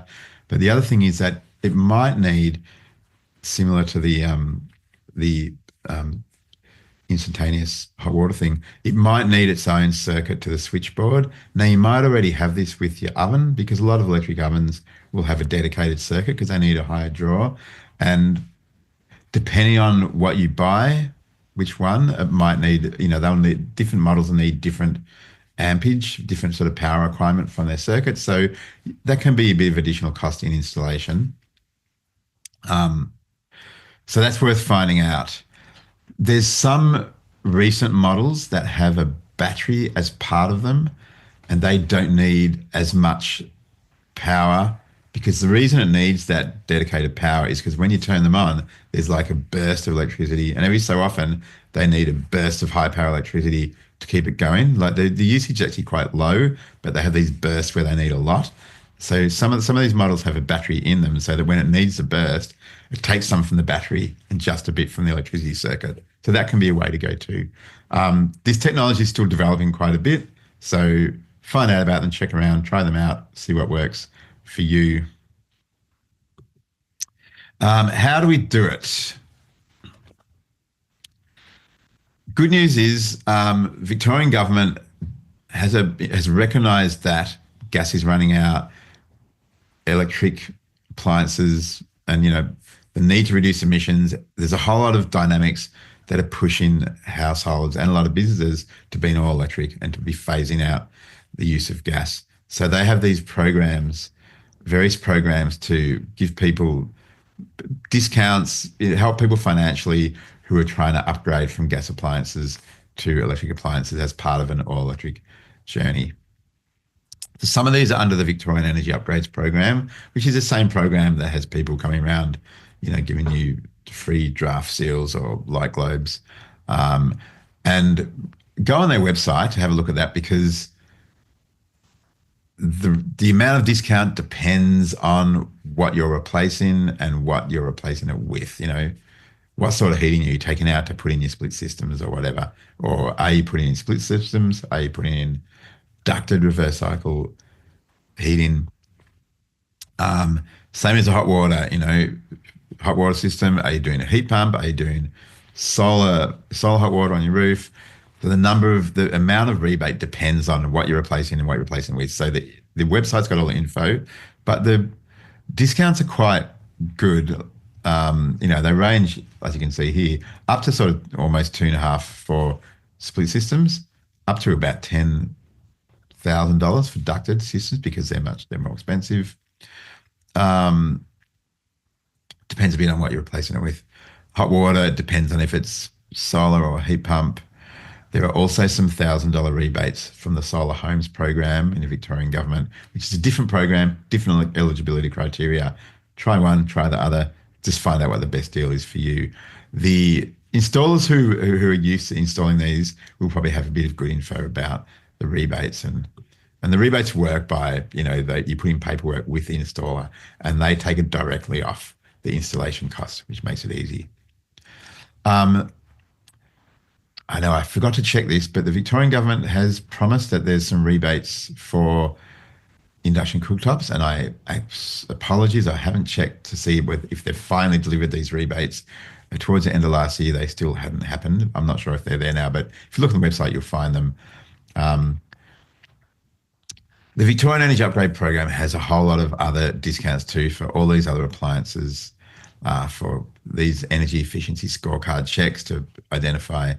But the other thing is that it might need, similar to the instantaneous hot water thing. It might need its own circuit to the switchboard. Now, you might already have this with your oven because a lot of electric ovens will have a dedicated circuit because they need a higher draw. And depending on what you buy, which one, it might need, they'll need different models will need different ampage, different sort of power requirement from their circuit. So that can be a bit of additional cost in installation. So that's worth finding out. There's some recent models that have a battery as part of them, and they don't need as much power, because the reason it needs that dedicated power is because when you turn them on, there's like a burst of electricity, and every so often they need a burst of high power electricity to keep it going. Like the usage is actually quite low, but they have these bursts where they need a lot. So some of these models have a battery in them, so that when it needs a burst, it takes some from the battery and just a bit from the electricity circuit. So that can be a way to go too. This technology is still developing quite a bit, so find out about them, check around, try them out, see what works for you. How do we do it? Good news is Victorian government has recognised that gas is running out, electric appliances, and the need to reduce emissions. There's a whole lot of dynamics that are pushing households and a lot of businesses to be all electric and to be phasing out the use of gas. So they have these programs, various programs to give people discounts, help people financially who are trying to upgrade from gas appliances to electric appliances as part of an all electric journey. So some of these are under the Victorian Energy Upgrades program, which is the same program that has people coming around, giving you free draft seals or light globes. And go on their website to have a look at that, because the amount of discount depends on what you're replacing and what you're replacing it with. What sort of heating are you taking out to put in your split systems or whatever? Or are you putting in split systems? Are you putting in ducted reverse cycle heating? Same as a hot water system. Are you doing a heat pump? Are you doing solar hot water on your roof? The amount of rebate depends on what you're replacing and what you're replacing with. So the website's got all the info, but the discounts are quite good. They range, as you can see here, up to sort of almost 2.5 for split systems, up to about $10,000 for ducted systems because they're more expensive. Depends a bit on what you're replacing it with. Hot water depends on if it's solar or a heat pump. There are also some $1,000 rebates from the Solar Homes program in the Victorian government, which is a different program, different eligibility criteria. Try one, try the other. Just find out what the best deal is for you. The installers who are used to installing these will probably have a bit of good info about the rebates, and the rebates work by you put in paperwork with the installer and they take it directly off the installation cost, which makes it easy. I know I forgot to check this, but the Victorian government has promised that there's some rebates for induction cooktops, and apologies, I haven't checked to see if they've finally delivered these rebates. Towards the end of last year, they still hadn't happened. I'm not sure if they're there now, but if you look on the website, you'll find them. The Victorian Energy Upgrade program has a whole lot of other discounts too for all these other appliances, for these energy efficiency scorecard checks to identify,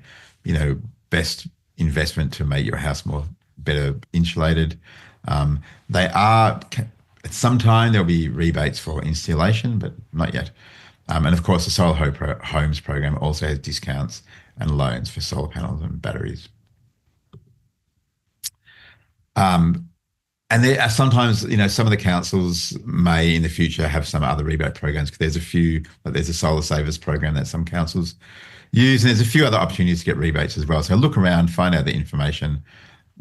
best investment to make your house better insulated. They are, at some time there'll be rebates for installation, but not yet. And of course, the Solar Homes program also has discounts and loans for solar panels and batteries. And there are sometimes, some of the councils may in the future have some other rebate programs, because there's a few, like there's a Solar Savers program that some councils use, and there's a few other opportunities to get rebates as well. So look around, find out the information.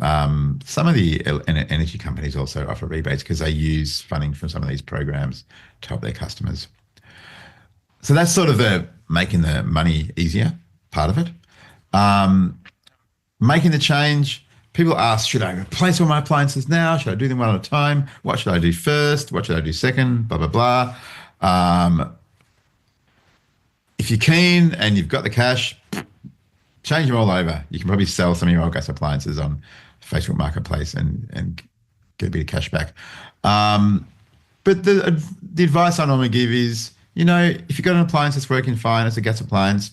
Some of the energy companies also offer rebates because they use funding from some of these programs to help their customers. So that's sort of the making the money easier part of it. Making the change. People ask, should I replace all my appliances now? Should I do them one at a time? What should I do first? What should I do second? Blah, blah, blah. If you're keen and you've got the cash, change them all over. You can probably sell some of your old gas appliances on Facebook Marketplace and get a bit of cash back. Um, but the advice I normally give is, if you've got an appliance that's working fine, it's a gas appliance,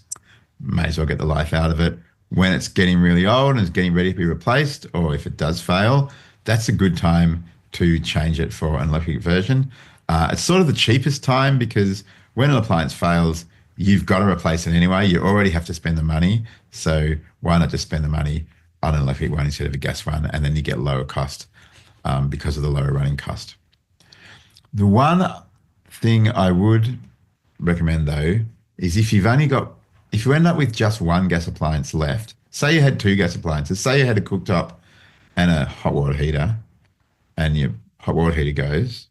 may as well get the life out of it. When it's getting really old and it's getting ready to be replaced, or if it does fail, that's a good time to change it for an electric version. It's sort of the cheapest time because when an appliance fails, you've got to replace it anyway. You already have to spend the money. So why not just spend the money on an electric one instead of a gas one? And then you get lower cost because of the lower running cost. The one thing I would recommend though is if you end up with just one gas appliance left, say you had two gas appliances, say you had a cooktop and a hot water heater, and your hot water heater goes,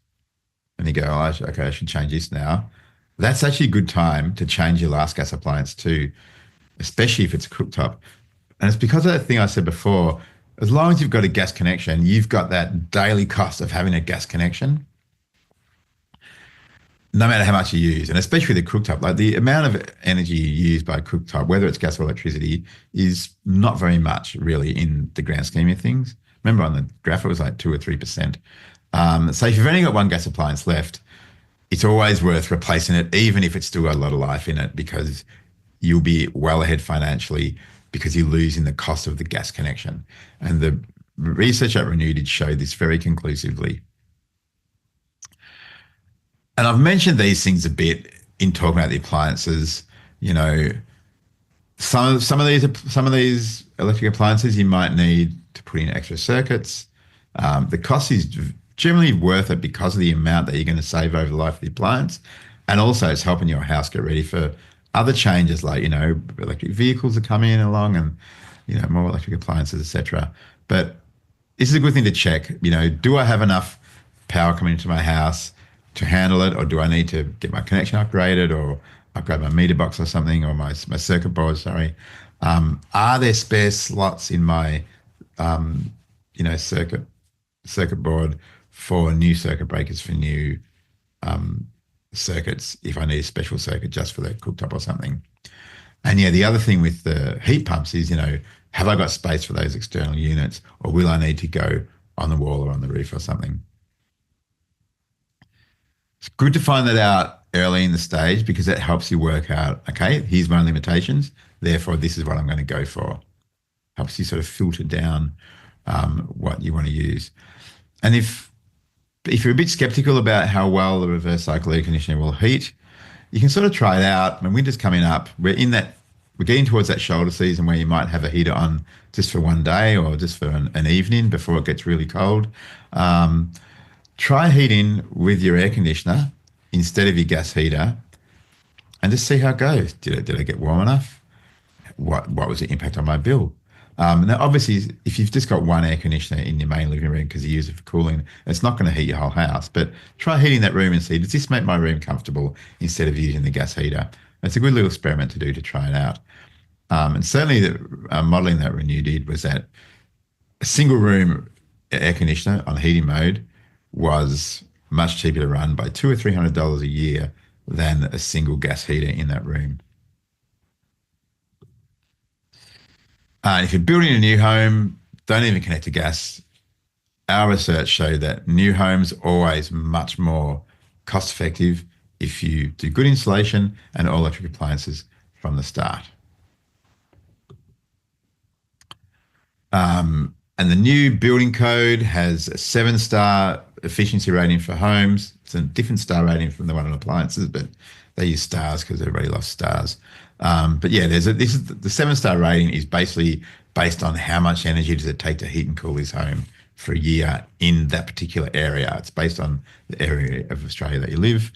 and you go, oh, okay, I should change this now. That's actually a good time to change your last gas appliance too, especially if it's a cooktop. And it's because of that thing I said before, as long as you've got a gas connection, you've got that daily cost of having a gas connection no matter how much you use, and especially the cooktop, like the amount of energy you use by cooktop, whether it's gas or electricity, is not very much really in the grand scheme of things. Remember on the graph, it was like 2 or 3%. So if you've only got one gas appliance left, it's always worth replacing it, even if it's still got a lot of life in it, because you'll be well ahead financially because you're losing the cost of the gas connection. And the research at Renew did show this very conclusively. And I've mentioned these things a bit in talking about the appliances. You know, some of these electric appliances you might need to put in extra circuits. The cost is generally worth it because of the amount that you're going to save over the life of the appliance, and also it's helping your house get ready for other changes like electric vehicles are coming along and more electric appliances, etc. But this is a good thing to check. Do I have enough power coming into my house to handle it, or do I need to get my connection upgraded or upgrade my meter box or something, or my circuit board? Sorry, are there spare slots in my circuit board for new circuit breakers for new circuits if I need a special circuit just for the cooktop or something? And the other thing with the heat pumps is, have I got space for those external units, or will I need to go on the wall or on the roof or something? It's good to find that out early in the stage because that helps you work out, okay, here's my limitations, therefore this is what I'm going to go for. Helps you sort of filter down what you want to use. And if you're a bit skeptical about how well the reverse cycle air conditioner will heat, you can sort of try it out. When winter's coming up, we're getting towards that shoulder season where you might have a heater on just for one day or just for an evening before it gets really cold. Try heating with your air conditioner instead of your gas heater and just see how it goes. Did it get warm enough? What was the impact on my bill? Now, obviously, if you've just got one air conditioner in your main living room because you use it for cooling, it's not going to heat your whole house. But try heating that room and see, does this make my room comfortable instead of using the gas heater? It's a good little experiment to do to try it out. And certainly the modelling that Renew did was that a single room air conditioner on heating mode was much cheaper to run by $200 or $300 a year than a single gas heater in that room. If you're building a new home, don't even connect to gas. Our research showed that new homes are always much more cost effective if you do good insulation and all electric appliances from the start. And the new building code has a 7-star efficiency rating for homes. It's a different star rating from the one on appliances, but they use stars because everybody loves stars. But yeah, the 7-star rating is basically based on how much energy does it take to heat and cool this home for a year in that particular area. It's based on the area of Australia that you live.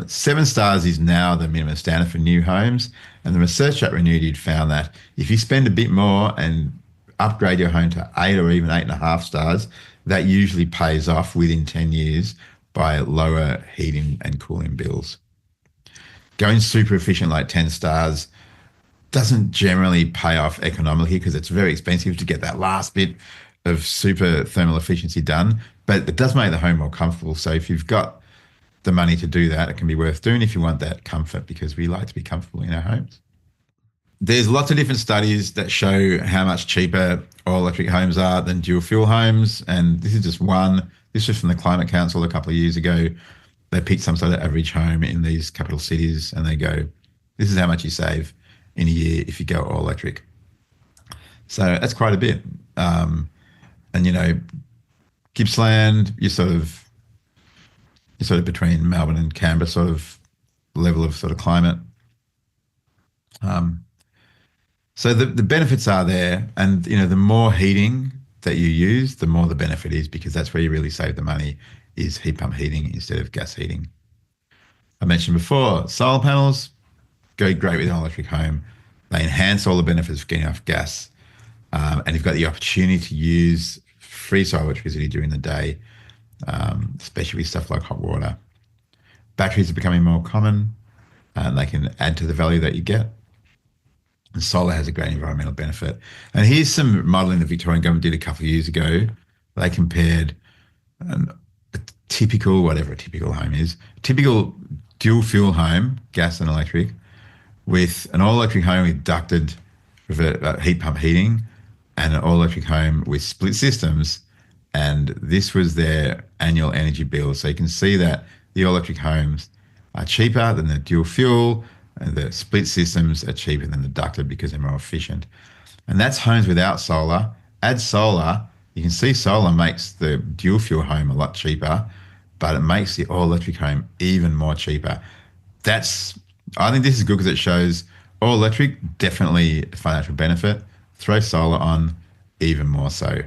7 stars is now the minimum standard for new homes. And the research at Renew did found that if you spend a bit more and upgrade your home to 8 or even 8.5 stars, that usually pays off within 10 years by lower heating and cooling bills. Going super efficient like 10 stars doesn't generally pay off economically because it's very expensive to get that last bit of super thermal efficiency done, but it does make the home more comfortable. So if you've got the money to do that, it can be worth doing if you want that comfort, because we like to be comfortable in our homes. There's lots of different studies that show how much cheaper all electric homes are than dual fuel homes. And this is just one. This was from the Climate Council a couple of years ago. They picked some sort of average home in these capital cities and they go, this is how much you save in a year if you go all electric. So that's quite a bit. And, Gippsland, you're sort of between Melbourne and Canberra sort of level of sort of climate. So the benefits are there, and the more heating that you use, the more the benefit is, because that's where you really save the money, is heat pump heating instead of gas heating. I mentioned before, solar panels go great with an electric home. They enhance all the benefits of getting off gas, and you've got the opportunity to use free solar electricity during the day, especially with stuff like hot water. Batteries are becoming more common, and they can add to the value that you get. And solar has a great environmental benefit. And here's some modelling the Victorian government did a couple of years ago. They compared a typical, whatever a typical home is, typical dual fuel home, gas and electric, with an all-electric home with ducted heat pump heating and an all-electric home with split systems. And this was their annual energy bill. So you can see that the all-electric homes are cheaper than the dual fuel, and the split systems are cheaper than the ducted because they're more efficient. And that's homes without solar. Add solar, you can see solar makes the dual fuel home a lot cheaper, but it makes the all-electric home even more cheaper. I think this is good because it shows all electric, definitely a financial benefit. Throw solar on, even more so.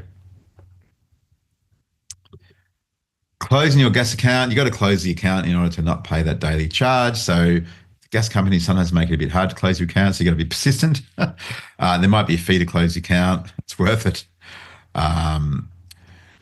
Closing your gas account, you got to close the account in order to not pay that daily charge. So gas companies sometimes make it a bit hard to close your account, so you got to be persistent. There might be a fee to close the account. It's worth it.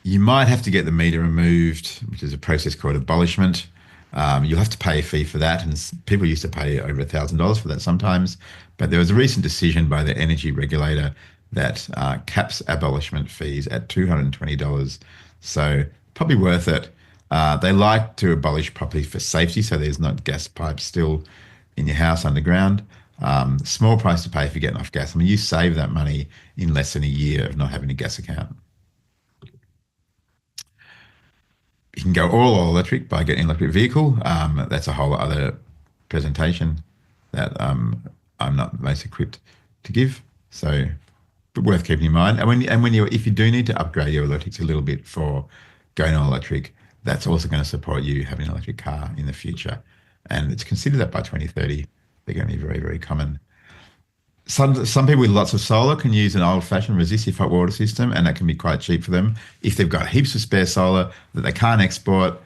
You might have to get the meter removed, which is a process called abolishment. You'll have to pay a fee for that, and people used to pay over $1,000 for that sometimes. But there was a recent decision by the energy regulator that caps abolishment fees at $220. So probably worth it. They like to abolish properly for safety, so there's not gas pipes still in your house underground. Small price to pay for getting off gas. I mean, you save that money in less than a year of not having a gas account. You can go all electric by getting an electric vehicle. That's a whole other presentation that I'm not most equipped to give. So, but worth keeping in mind. And if you do need to upgrade your electrics a little bit for going all electric, that's also going to support you having an electric car in the future. And it's considered that by 2030, they're going to be very, very common. Some people with lots of solar can use an old-fashioned resistive hot water system, and that can be quite cheap for them. If they've got heaps of spare solar that they can't export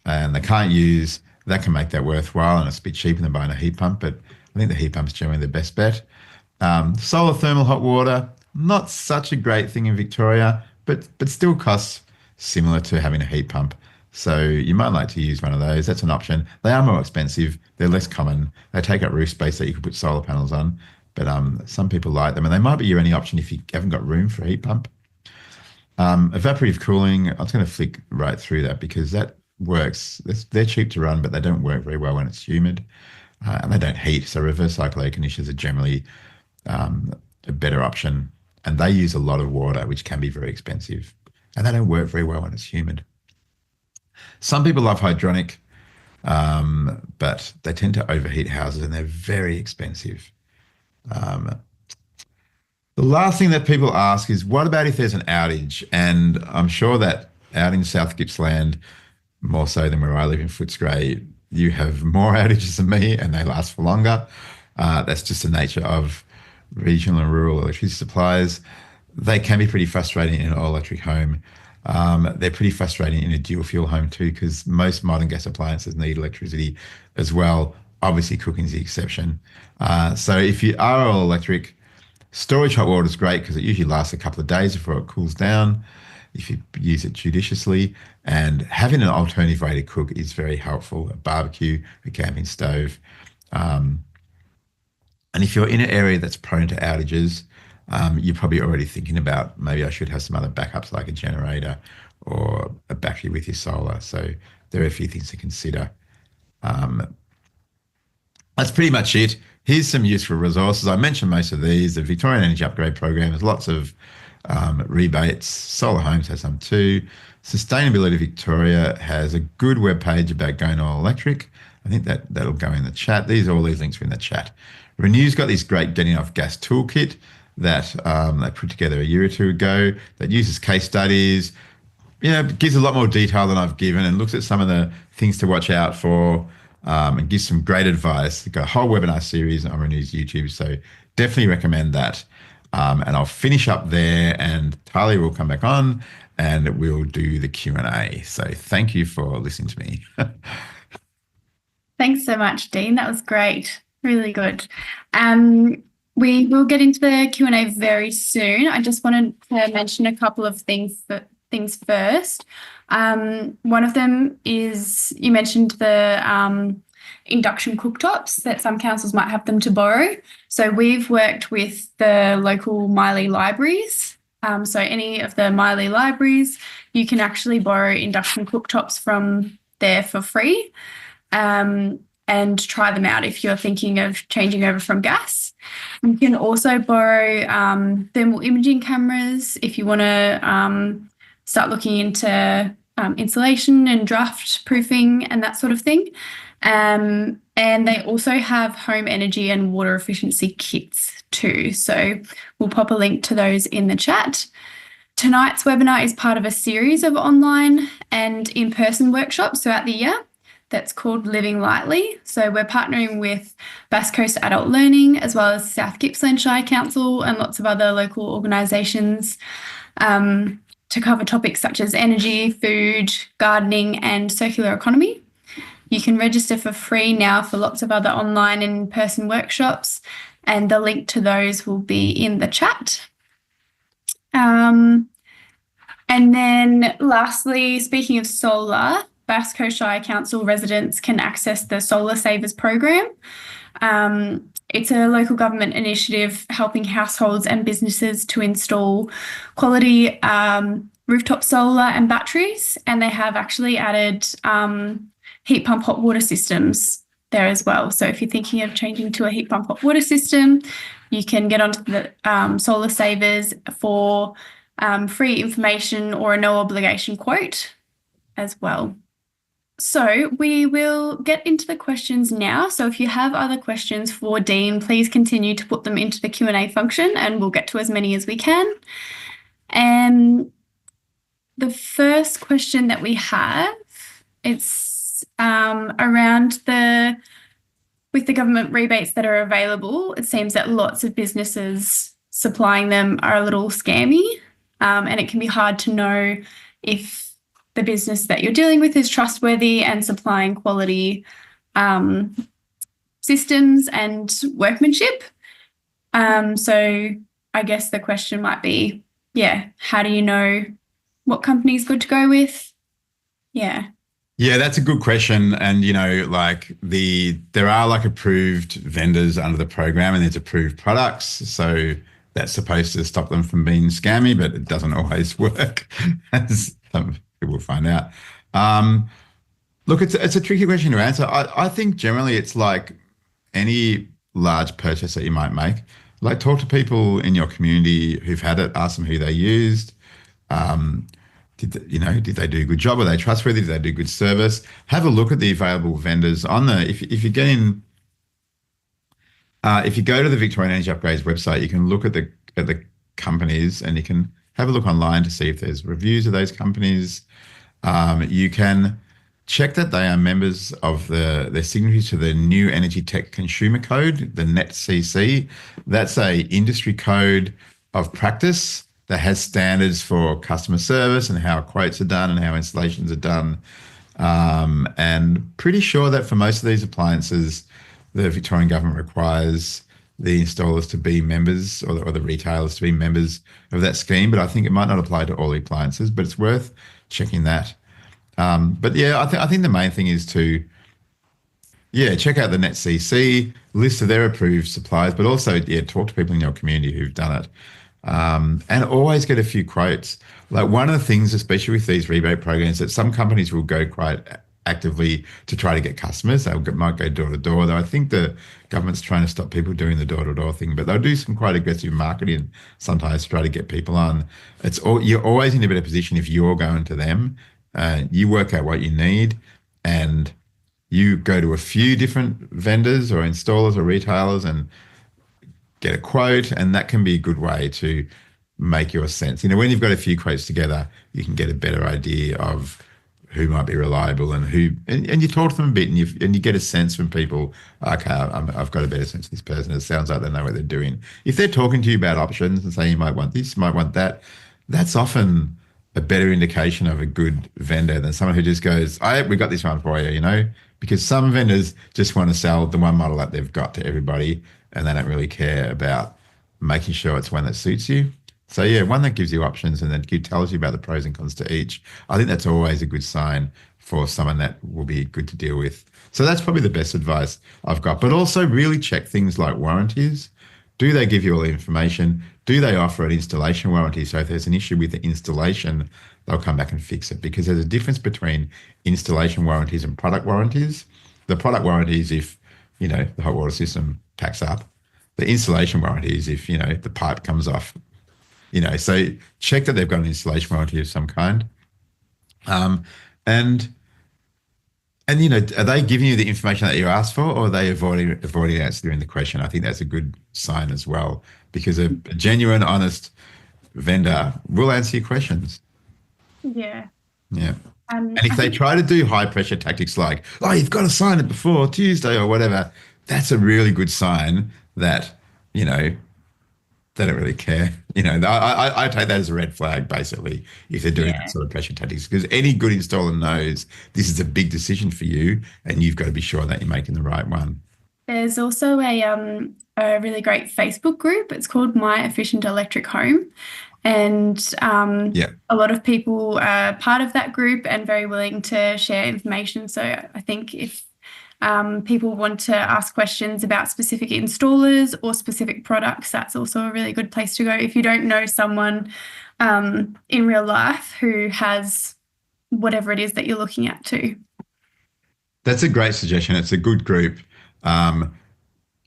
and they can't use, that can make that worthwhile, and it's a bit cheaper than buying a heat pump, but I think the heat pump's generally the best bet. Solar thermal hot water, not such a great thing in Victoria, but still costs similar to having a heat pump. So you might like to use one of those. That's an option. They are more expensive. They're less common. They take up roof space that you could put solar panels on. But some people like them, and they might be your only option if you haven't got room for a heat pump. Evaporative cooling, I was going to flick right through that because that works. They're cheap to run, but they don't work very well when it's humid, and they don't heat. So reverse cycle air conditioners are generally a better option, and they use a lot of water, which can be very expensive, and they don't work very well when it's humid. Some people love hydronic, but they tend to overheat houses, and they're very expensive. The last thing that people ask is, what about if there's an outage? And I'm sure that out in South Gippsland, more so than where I live in Footscray, you have more outages than me and they last for longer. That's just the nature of regional and rural electricity supplies. They can be pretty frustrating in an all-electric home. They're pretty frustrating in a dual fuel home too, because most modern gas appliances need electricity as well. Obviously, cooking is the exception. So if you are all electric, storage hot water is great because it usually lasts a couple of days before it cools down if you use it judiciously. And having an alternative way to cook is very helpful. A barbecue, a camping stove. And if you're in an area that's prone to outages, you're probably already thinking about maybe I should have some other backups like a generator or a battery with your solar. So there are a few things to consider. That's pretty much it. here's some useful resources. I mentioned most of these. The Victorian Energy Upgrade Program has lots of rebates. Solar Homes has some too. Sustainability Victoria has a good webpage about going all electric. I think that'll go in the chat. All these links are in the chat. Renew's got this great getting off gas toolkit that they put together a year or two ago that uses case studies, gives a lot more detail than I've given and looks at some of the things to watch out for, and gives some great advice. They've got a whole webinar series on Renew's YouTube, so definitely recommend that. And I'll finish up there, and Talia will come back on and we'll do the Q&A. So thank you for listening to me. Thanks so much, Dean. That was great. Really good. We will get into the Q&A very soon. I just wanted to mention a couple of things first. One of them is you mentioned the induction cooktops that some councils might have them to borrow. So we've worked with the local Miley libraries. So any of the Miley libraries, you can actually borrow induction cooktops from there for free, and try them out if you're thinking of changing over from gas. You can also borrow thermal imaging cameras if you want to start looking into insulation and draft proofing and that sort of thing. And they also have home energy and water efficiency kits too. So we'll pop a link to those in the chat. Tonight's webinar is part of a series of online and in-person workshops throughout the year that's called Living Lightly. So we're partnering with Bass Coast Adult Learning as well as South Gippsland Shire Council and lots of other local organisations to cover topics such as energy, food, gardening and circular economy. You can register for free now for lots of other online and in-person workshops, and the link to those will be in the chat. And then lastly, speaking of solar, Bass Coast Shire Council residents can access the Solar Savers program. It's a local government initiative helping households and businesses to install quality rooftop solar and batteries, and they have actually added heat pump hot water systems there as well. So if you're thinking of changing to a heat pump hot water system, you can get onto the Solar Savers for free information or a no obligation quote as well. So we will get into the questions now. So if you have other questions for Dean, please continue to put them into the Q&A function and we'll get to as many as we can. And the first question that we have, it's around with the government rebates that are available, it seems that lots of businesses supplying them are a little scammy, and it can be hard to know if the business that you're dealing with is trustworthy and supplying quality systems and workmanship. So I guess the question might be, how do you know what company is good to go with? Yeah, that's a good question. And, there are approved vendors under the program and there's approved products. So that's supposed to stop them from being scammy, but it doesn't always work, as some people will find out. Look, it's a tricky question to answer. I think generally it's like any large purchase that you might make. Talk to people in your community who've had it, ask them who they used. Did they do a good job? Are they trustworthy? Did they do good service? Have a look at the available vendors on if you get in. If you go to the Victorian Energy Upgrades website, you can look at the companies and you can have a look online to see if there's reviews of those companies. You can check that they are members of their signatories to the New Energy Tech Consumer Code, the NETCC. That's a industry code of practice that has standards for customer service and how quotes are done and how installations are done. And pretty sure that for most of these appliances, the Victorian government requires the installers to be members or the retailers to be members of that scheme. But I think it might not apply to all the appliances, but it's worth checking that. I think the main thing is to check out the NETCC list of their approved suppliers, but also talk to people in your community who've done it. And always get a few quotes. One of the things, especially with these rebate programs, that some companies will go quite actively to try to get customers. Might go door to door, though I think the government's trying to stop people doing the door to door thing, but they'll do some quite aggressive marketing sometimes to try to get people on. You're always in a better position if you're going to them. You work out what you need, and you go to a few different vendors or installers or retailers and get a quote, and that can be a good way to make your sense. When you've got a few quotes together, you can get a better idea of who might be reliable and and you talk to them a bit, and you get a sense from people. Okay, I've got a better sense of this person. It sounds like they know what they're doing. If they're talking to you about options and saying you might want this, you might want that, that's often a better indication of a good vendor than someone who just goes, we got this one for you, because some vendors just want to sell the one model that they've got to everybody, and they don't really care about making sure it's one that suits you. So yeah, one that gives you options and then tells you about the pros and cons to each. I think that's always a good sign for someone that will be good to deal with. So that's probably the best advice I've got. But also really check things like warranties. Do they give you all the information? Do they offer an installation warranty? So if there's an issue with the installation, they'll come back and fix it, because there's a difference between installation warranties and product warranties. The product warranty is if, the hot water system packs up. The installation warranty is if, the pipe comes off. So check that they've got an installation warranty of some kind. And are they giving you the information that you asked for, or are they avoiding answering the question? I think that's a good sign as well, because a genuine, honest vendor will answer your questions. Yeah. Yeah. And if they try to do high pressure tactics like, you've got to sign it before Tuesday or whatever, that's a really good sign that, they don't really care. I take that as a red flag, basically, if they're doing that sort of pressure tactics, because any good installer knows this is a big decision for you, and you've got to be sure that you're making the right one. There's also a really great Facebook group. It's called My Efficient Electric Home. And a lot of people are part of that group and very willing to share information. So I think if people want to ask questions about specific installers or specific products, that's also a really good place to go if you don't know someone in real life who has whatever it is that you're looking at too. That's a great suggestion. It's a good group.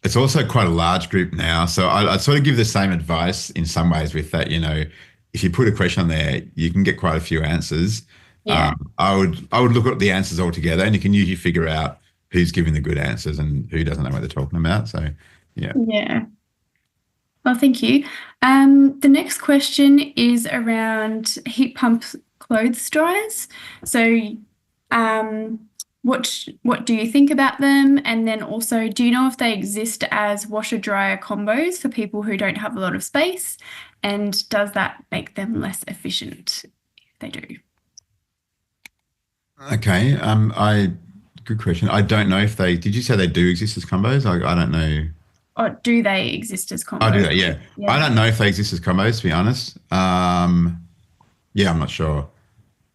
It's also quite a large group now. So I'd sort of give the same advice in some ways with that, if you put a question on there, you can get quite a few answers. Yeah. I would look at the answers all together, and you can usually figure out who's giving the good answers and who doesn't know what they're talking about. So, yeah. Yeah. Well, thank you. The next question is around heat pump clothes dryers. So, what do you think about them? And then also, do you know if they exist as washer-dryer combos for people who don't have a lot of space? And does that make them less efficient if they do? Okay. Good question. I don't know if did you say they do exist as combos? I don't know. Or do they exist as combos? I do that, yeah. I don't know if they exist as combos, to be honest. Yeah, I'm not sure.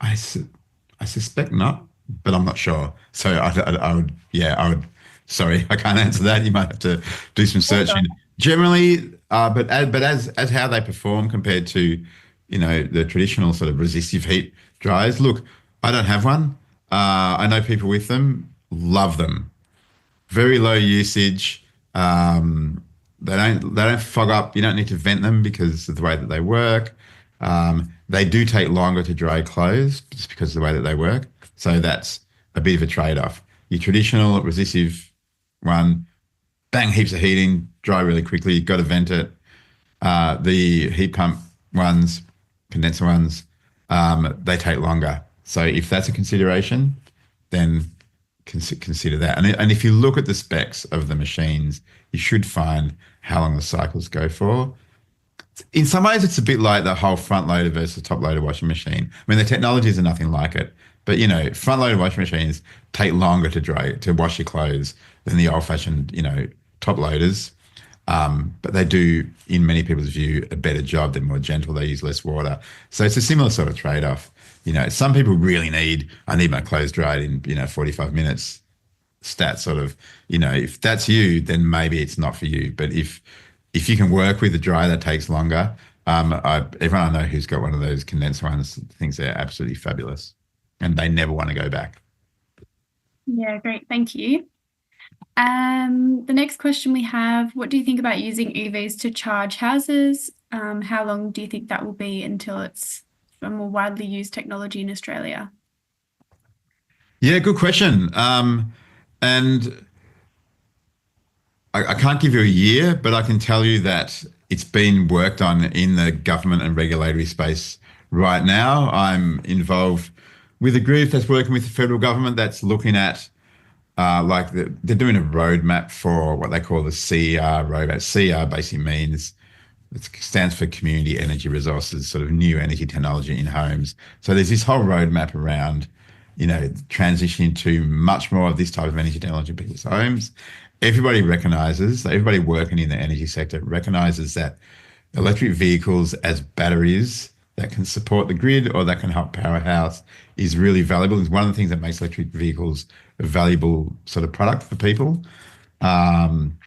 I suspect not, but I'm not sure. So I would, sorry, I can't answer that. You might have to do some searching. Generally, but as how they perform compared to, the traditional sort of resistive heat dryers. Look, I don't have one. I know people with them, love them. Very low usage. They don't fog up. You don't need to vent them because of the way that they work. They do take longer to dry clothes just because of the way that they work. So that's a bit of a trade-off. Your traditional resistive one, bang, heaps of heating, dry really quickly. You've got to vent it. The heat pump ones, condenser ones, they take longer. So if that's a consideration, then consider that. And if you look at the specs of the machines, you should find how long the cycles go for. In some ways, it's a bit like the whole front loader versus top loader washing machine. I mean, the technologies are nothing like it, but front loader washing machines take longer to wash your clothes than the old fashioned, top loaders. But they do, in many people's view, a better job. They're more gentle. They use less water. So it's a similar sort of trade-off. Some people really I need my clothes dried in, 45 minutes. Stat sort of, if that's you, then maybe it's not for you. But if you can work with a dryer that takes longer, everyone I know who's got one of those condenser ones thinks they're absolutely fabulous, and they never want to go back. Yeah, great. Thank you. The next question we have, what do you think about using EVs to charge houses? How long do you think that will be until it's a more widely used technology in Australia? Yeah, good question. And I can't give you a year, but I can tell you that it's been worked on in the government and regulatory space right now. I'm involved with a group that's working with the federal government that's looking at they're doing a roadmap for what they call the CER roadmap. CER basically means it stands for Community Energy Resources, sort of new energy technology in homes. So there's this whole roadmap around, transitioning to much more of this type of energy technology in people's homes. Everybody working in the energy sector recognizes that electric vehicles as batteries that can support the grid or that can help power a house is really valuable. It's one of the things that makes electric vehicles a valuable sort of product for people. Um,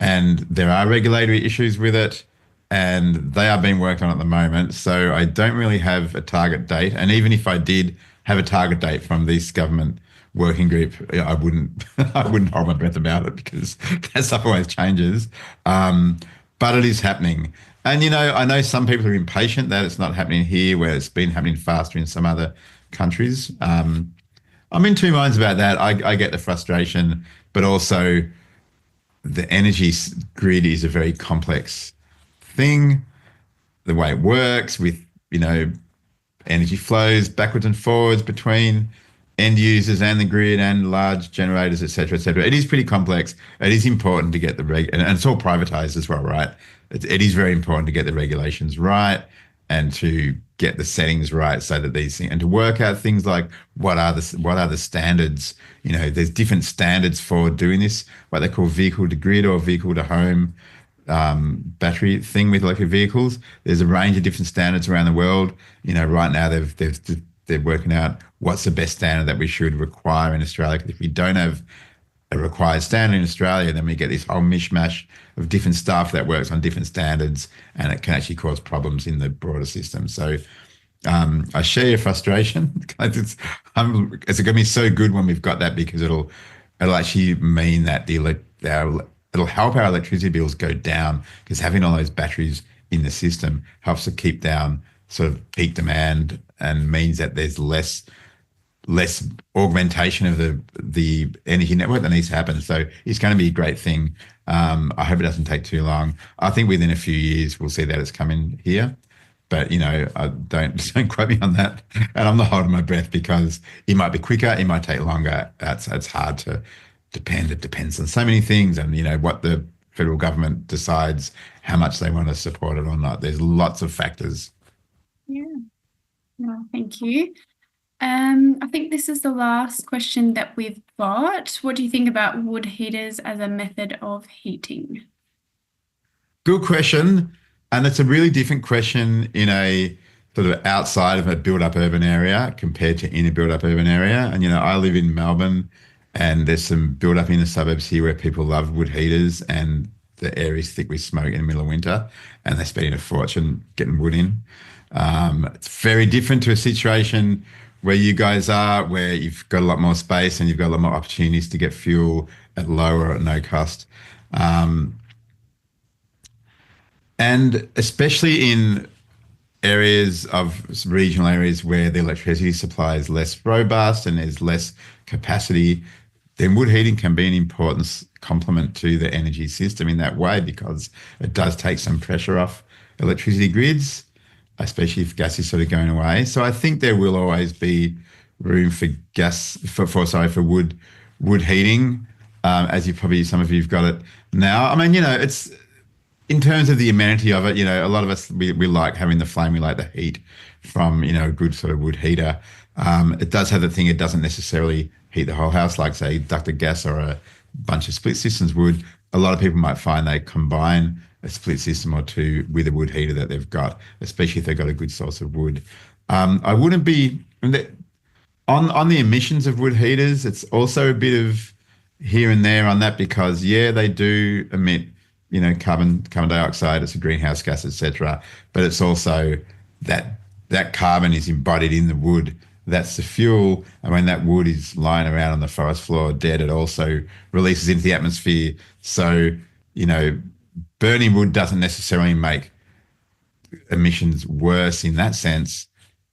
and there are regulatory issues with it, and they are being worked on at the moment. So I don't really have a target date. And even if I did have a target date from this government working group, I wouldn't I wouldn't hold my breath about it because that stuff always changes. But it is happening. And I know some people are impatient that it's not happening here, where it's been happening faster in some other countries. I'm in two minds about that. I get the frustration, but also the grid is a very complex thing. The way it works with, you know, energy flows backwards and forwards between end users and the grid and large generators, et cetera, et cetera. It is pretty complex. It is important to get and it's all privatized as well, right? It is very important to get the regulations right and to get the settings right so that these things and to work out things like what are the standards. There's different standards for doing this, what they call vehicle to grid or vehicle to home battery thing with electric vehicles. There's a range of different standards around the world. Right now they're working out what's the best standard that we should require in Australia. 'Cause if we don't have a required standard in Australia, then we get this whole mishmash of different stuff that works on different standards, and it can actually cause problems in the broader system. So I share your frustration. It's going to be so good when we've got that because it'll actually mean that it'll help our electricity bills go down because having all those batteries in the system helps to keep down sort of peak demand and means that there's less augmentation of the energy network that needs to happen. So it's going to be a great thing. I hope it doesn't take too long. I think within a few years we'll see that it's coming here. But I don't quote me on that, and I'm not holding my breath because it might be quicker, it might take longer. It's hard to depend. It depends on so many things, and what the federal government decides, how much they want to support it or not. There's lots of factors. Yeah, no, thank you. I think this is the last question that we've got. What do you think about wood heaters as a method of heating? Good question. And it's a really different question in a sort of outside of a built-up urban area compared to in a built-up urban area. And, I live in Melbourne and there's some built-up in the suburbs here where people love wood heaters and the air is thick with smoke in the middle of winter and they're spending a fortune getting wood in. It's very different to a situation where you guys are, where you've got a lot more space and you've got a lot more opportunities to get fuel at low or at no cost. And especially in regional areas where the electricity supply is less robust and there's less capacity, then wood heating can be an important complement to the energy system in that way because it does take some pressure off electricity grids, especially if gas is sort of going away. So I think there will always be room for wood heating, as some of you've got it now. I mean, it's in terms of the amenity of it, a lot of us, we like having the flame, we like the heat from, a good sort of wood heater. It does have the thing, it doesn't necessarily heat the whole house like, say, ducted gas or a bunch of split systems would. A lot of people might find they combine a split system or two with a wood heater that they've got, especially if they've got a good source of wood. I wouldn't be, on the emissions of wood heaters, it's also a bit of here and there on that because, yeah, they do emit carbon dioxide, it's a greenhouse gas, etc. But it's also that carbon is embodied in the wood that's the fuel. And when that wood is lying around on the forest floor dead, it also releases into the atmosphere. So, you know, burning wood doesn't necessarily make emissions worse in that sense,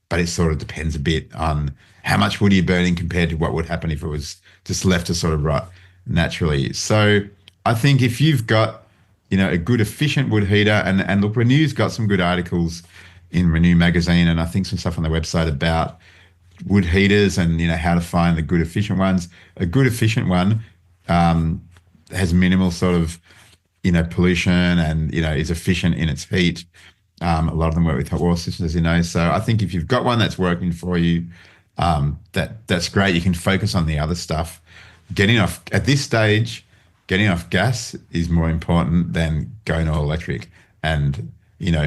but it sort of depends a bit on how much wood you're burning compared to what would happen if it was just left to sort of rot naturally. So I think if you've got, a good efficient wood heater, and look, Renew's got some good articles in Renew magazine, and I think some stuff on the website about wood heaters and how to find the good efficient ones. A good efficient one has minimal sort of pollution and is efficient in its heat. A lot of them work with hot water systems, as you know. So I think if you've got one that's working for you, that's great. You can focus on the other stuff. Getting off at this stage, getting off gas is more important than going all electric. And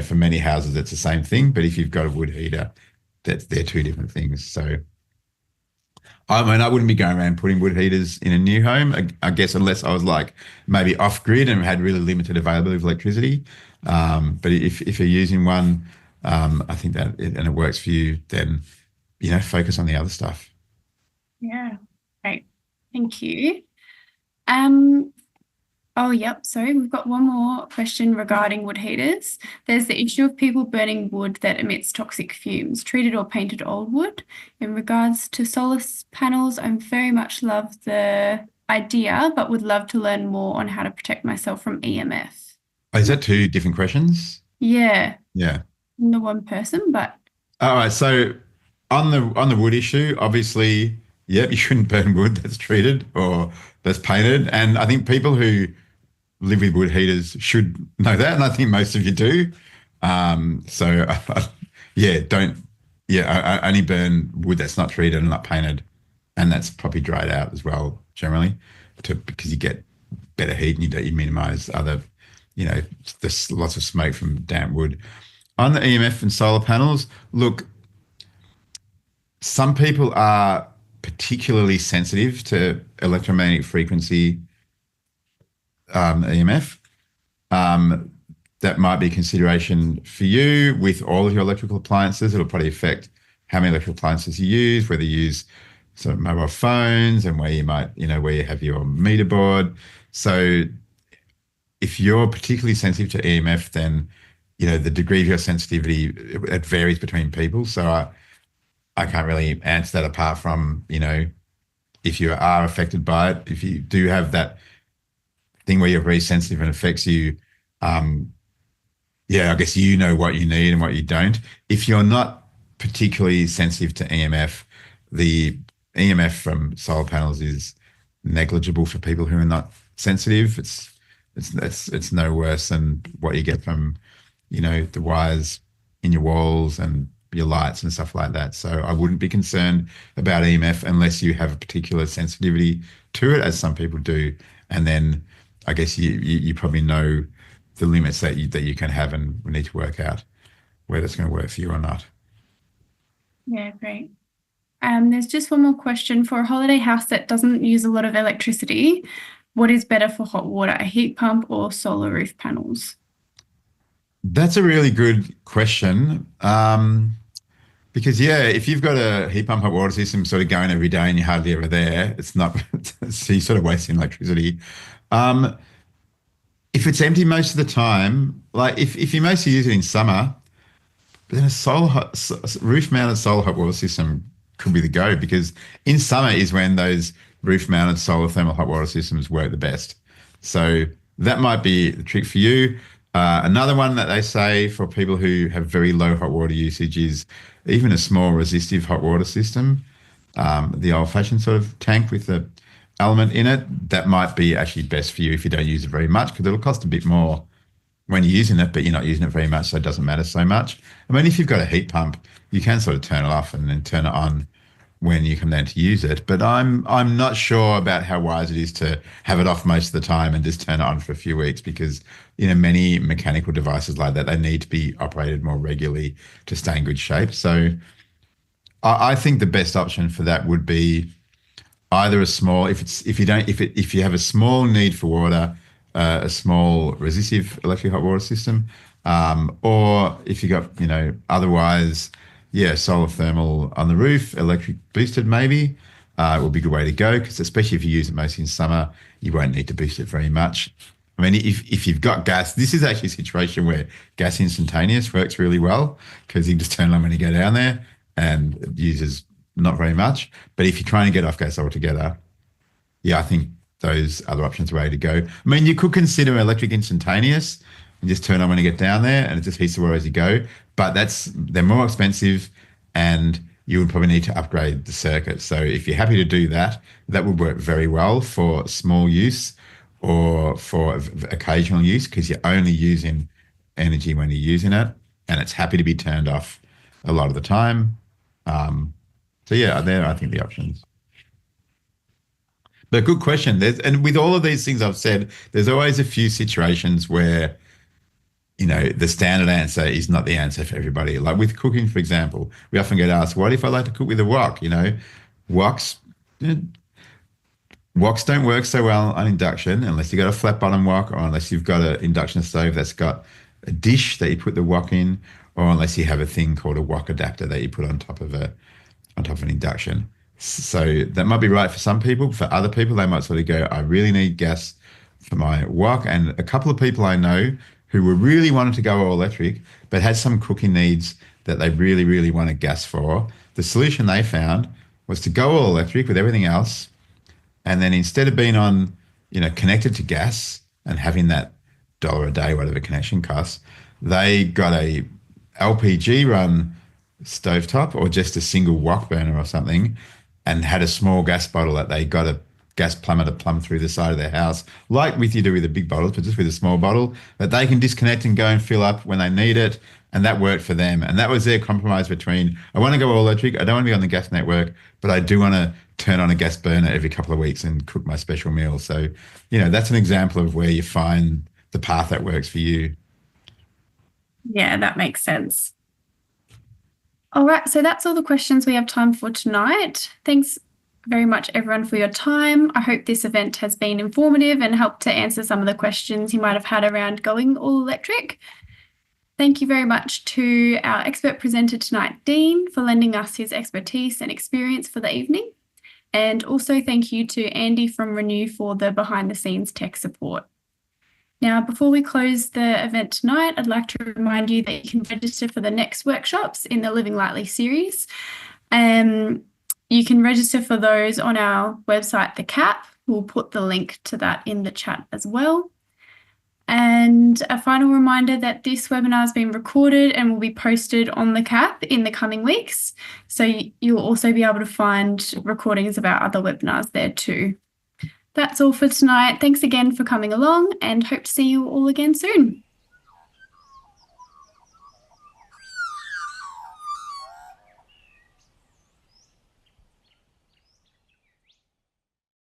for many houses, it's the same thing. But if you've got a wood heater, they're two different things. So I mean, I wouldn't be going around putting wood heaters in a new home, I guess, unless I was like maybe off grid and had really limited availability of electricity. But if you're using one, I think and it works for you, then focus on the other stuff. Yeah, great. Thank you. Oh, yep. Sorry, we've got one more question regarding wood heaters. There's the issue of people burning wood that emits toxic fumes, treated or painted old wood. In regards to solar panels, I very much love the idea, but would love to learn more on how to protect myself from EMF. Oh, is that two different questions? Yeah, Yeah. I'm the one person, but All right. So on the wood issue, obviously, yep, you shouldn't burn wood that's treated or that's painted. And I think people who live with wood heaters should know that, and I think most of you do. So yeah, don't. Yeah, I only burn wood that's not treated and not painted, and that's probably dried out as well generally, because you get better heat and you minimise other, there's lots of smoke from damp wood. On the EMF and solar panels, look, some people are particularly sensitive to electromagnetic frequency EMF. That might be a consideration for you with all of your electrical appliances. It'll probably affect how many electrical appliances you use, whether you use sort of mobile phones and where you might, where you have your meter board. So if you're particularly sensitive to EMF, then, the degree of your sensitivity, it varies between people. So I can't really answer that apart from, if you are affected by it, if you do have that thing where you're very sensitive and affects you, I guess you know what you need and what you don't. If you're not particularly sensitive to EMF, the EMF from solar panels is negligible for people who are not sensitive. It's no worse than what you get from, the wires in your walls and your lights and stuff like that. So I wouldn't be concerned about EMF unless you have a particular sensitivity to it, as some people do. And then I guess you probably know the limits that you can have, and we need to work out whether it's going to work for you or not. yeah, great. There's just one more question. For a holiday house that doesn't use a lot of electricity, what is better for hot water, a heat pump or solar roof panels? That's a really good question. Because if you've got a heat pump hot water system sort of going every day and you're hardly ever there, it's not, so you're sort of wasting electricity. If it's empty most of the time, like if you mostly use it in summer, then a roof-mounted solar hot water system could be the go, because in summer is when those roof-mounted solar thermal hot water systems work the best. So that might be the trick for you. Another one that they say for people who have very low hot water usage is even a small resistive hot water system, the old-fashioned sort of tank with the element in it. That might be actually best for you if you don't use it very much, because it'll cost a bit more when you're using it, but you're not using it very much, so it doesn't matter so much. I mean, if you've got a heat pump, you can sort of turn it off and then turn it on when you come down to use it. But I'm not sure about how wise it is to have it off most of the time and just turn it on for a few weeks, because many mechanical devices like that, they need to be operated more regularly to stay in good shape. So I think the best option for that would be either a small, if you have a small need for water, a small resistive electric hot water system, or if you got, otherwise yeah, solar thermal on the roof, electric boosted maybe, would be a good way to go because especially if you use it mostly in summer, you won't need to boost it very much. I mean, if you've got gas, this is actually a situation where gas instantaneous works really well because you can just turn it on when you go down there and it uses not very much. But if you're trying to get off gas altogether, yeah, I think those other options are the way to go. I mean, you could consider electric instantaneous and just turn on when you get down there and it just heats the water as you go. But they're more expensive and you would probably need to upgrade the circuit. So if you're happy to do that, that would work very well for small use or for occasional use because you're only using energy when you're using it and it's happy to be turned off a lot of the time. So yeah, there I think the options. But good question. And with all of these things I've said, there's always a few situations where, the standard answer is not the answer for everybody. Like with cooking, for example, we often get asked, what if I like to cook with a wok? Woks, eh, woks don't work so well on induction unless you've got a flat bottom wok or unless you've got an induction stove that's got a dish that you put the wok in, or unless you have a thing called a wok adapter that you put on top of an induction. So that might be right for some people. For other people, they might sort of go, I really need gas for my wok. And a couple of people I know who were really wanting to go all electric, but had some cooking needs that they really, really wanted gas for. The solution they found was to go all electric with everything else. And then instead of being on, connected to gas and having that dollar a day, whatever connection costs, they got a LPG run stovetop or just a single wok burner or something and had a small gas bottle that they got a gas plumber to plumb through the side of their house, like with you do with the big bottles, but just with a small bottle that they can disconnect and go and fill up when they need it. And that worked for them. And that was their compromise between, I want to go all electric, I don't want to be on the gas network, but I do want to turn on a gas burner every couple of weeks and cook my special meal. So, that's an example of where you find the path that works for you. Yeah, that makes sense. All right, so that's all the questions we have time for tonight. Thanks very much, everyone, for your time. I hope this event has been informative and helped to answer some of the questions you might have had around going all electric. Thank you very much to our expert presenter tonight, Dean, for lending us his expertise and experience for the evening. And also thank you to Andy from Renew for the behind-the-scenes tech support. Now, before we close the event tonight, I'd like to remind you that you can register for the next workshops in the Living Lightly series. You can register for those on our website, The CAP. We'll put the link to that in the chat as well. And a final reminder that this webinar has been recorded and will be posted on the CAP in the coming weeks. So you'll also be able to find recordings of our other webinars there too. That's all for tonight. Thanks again for coming along and hope to see you all again soon.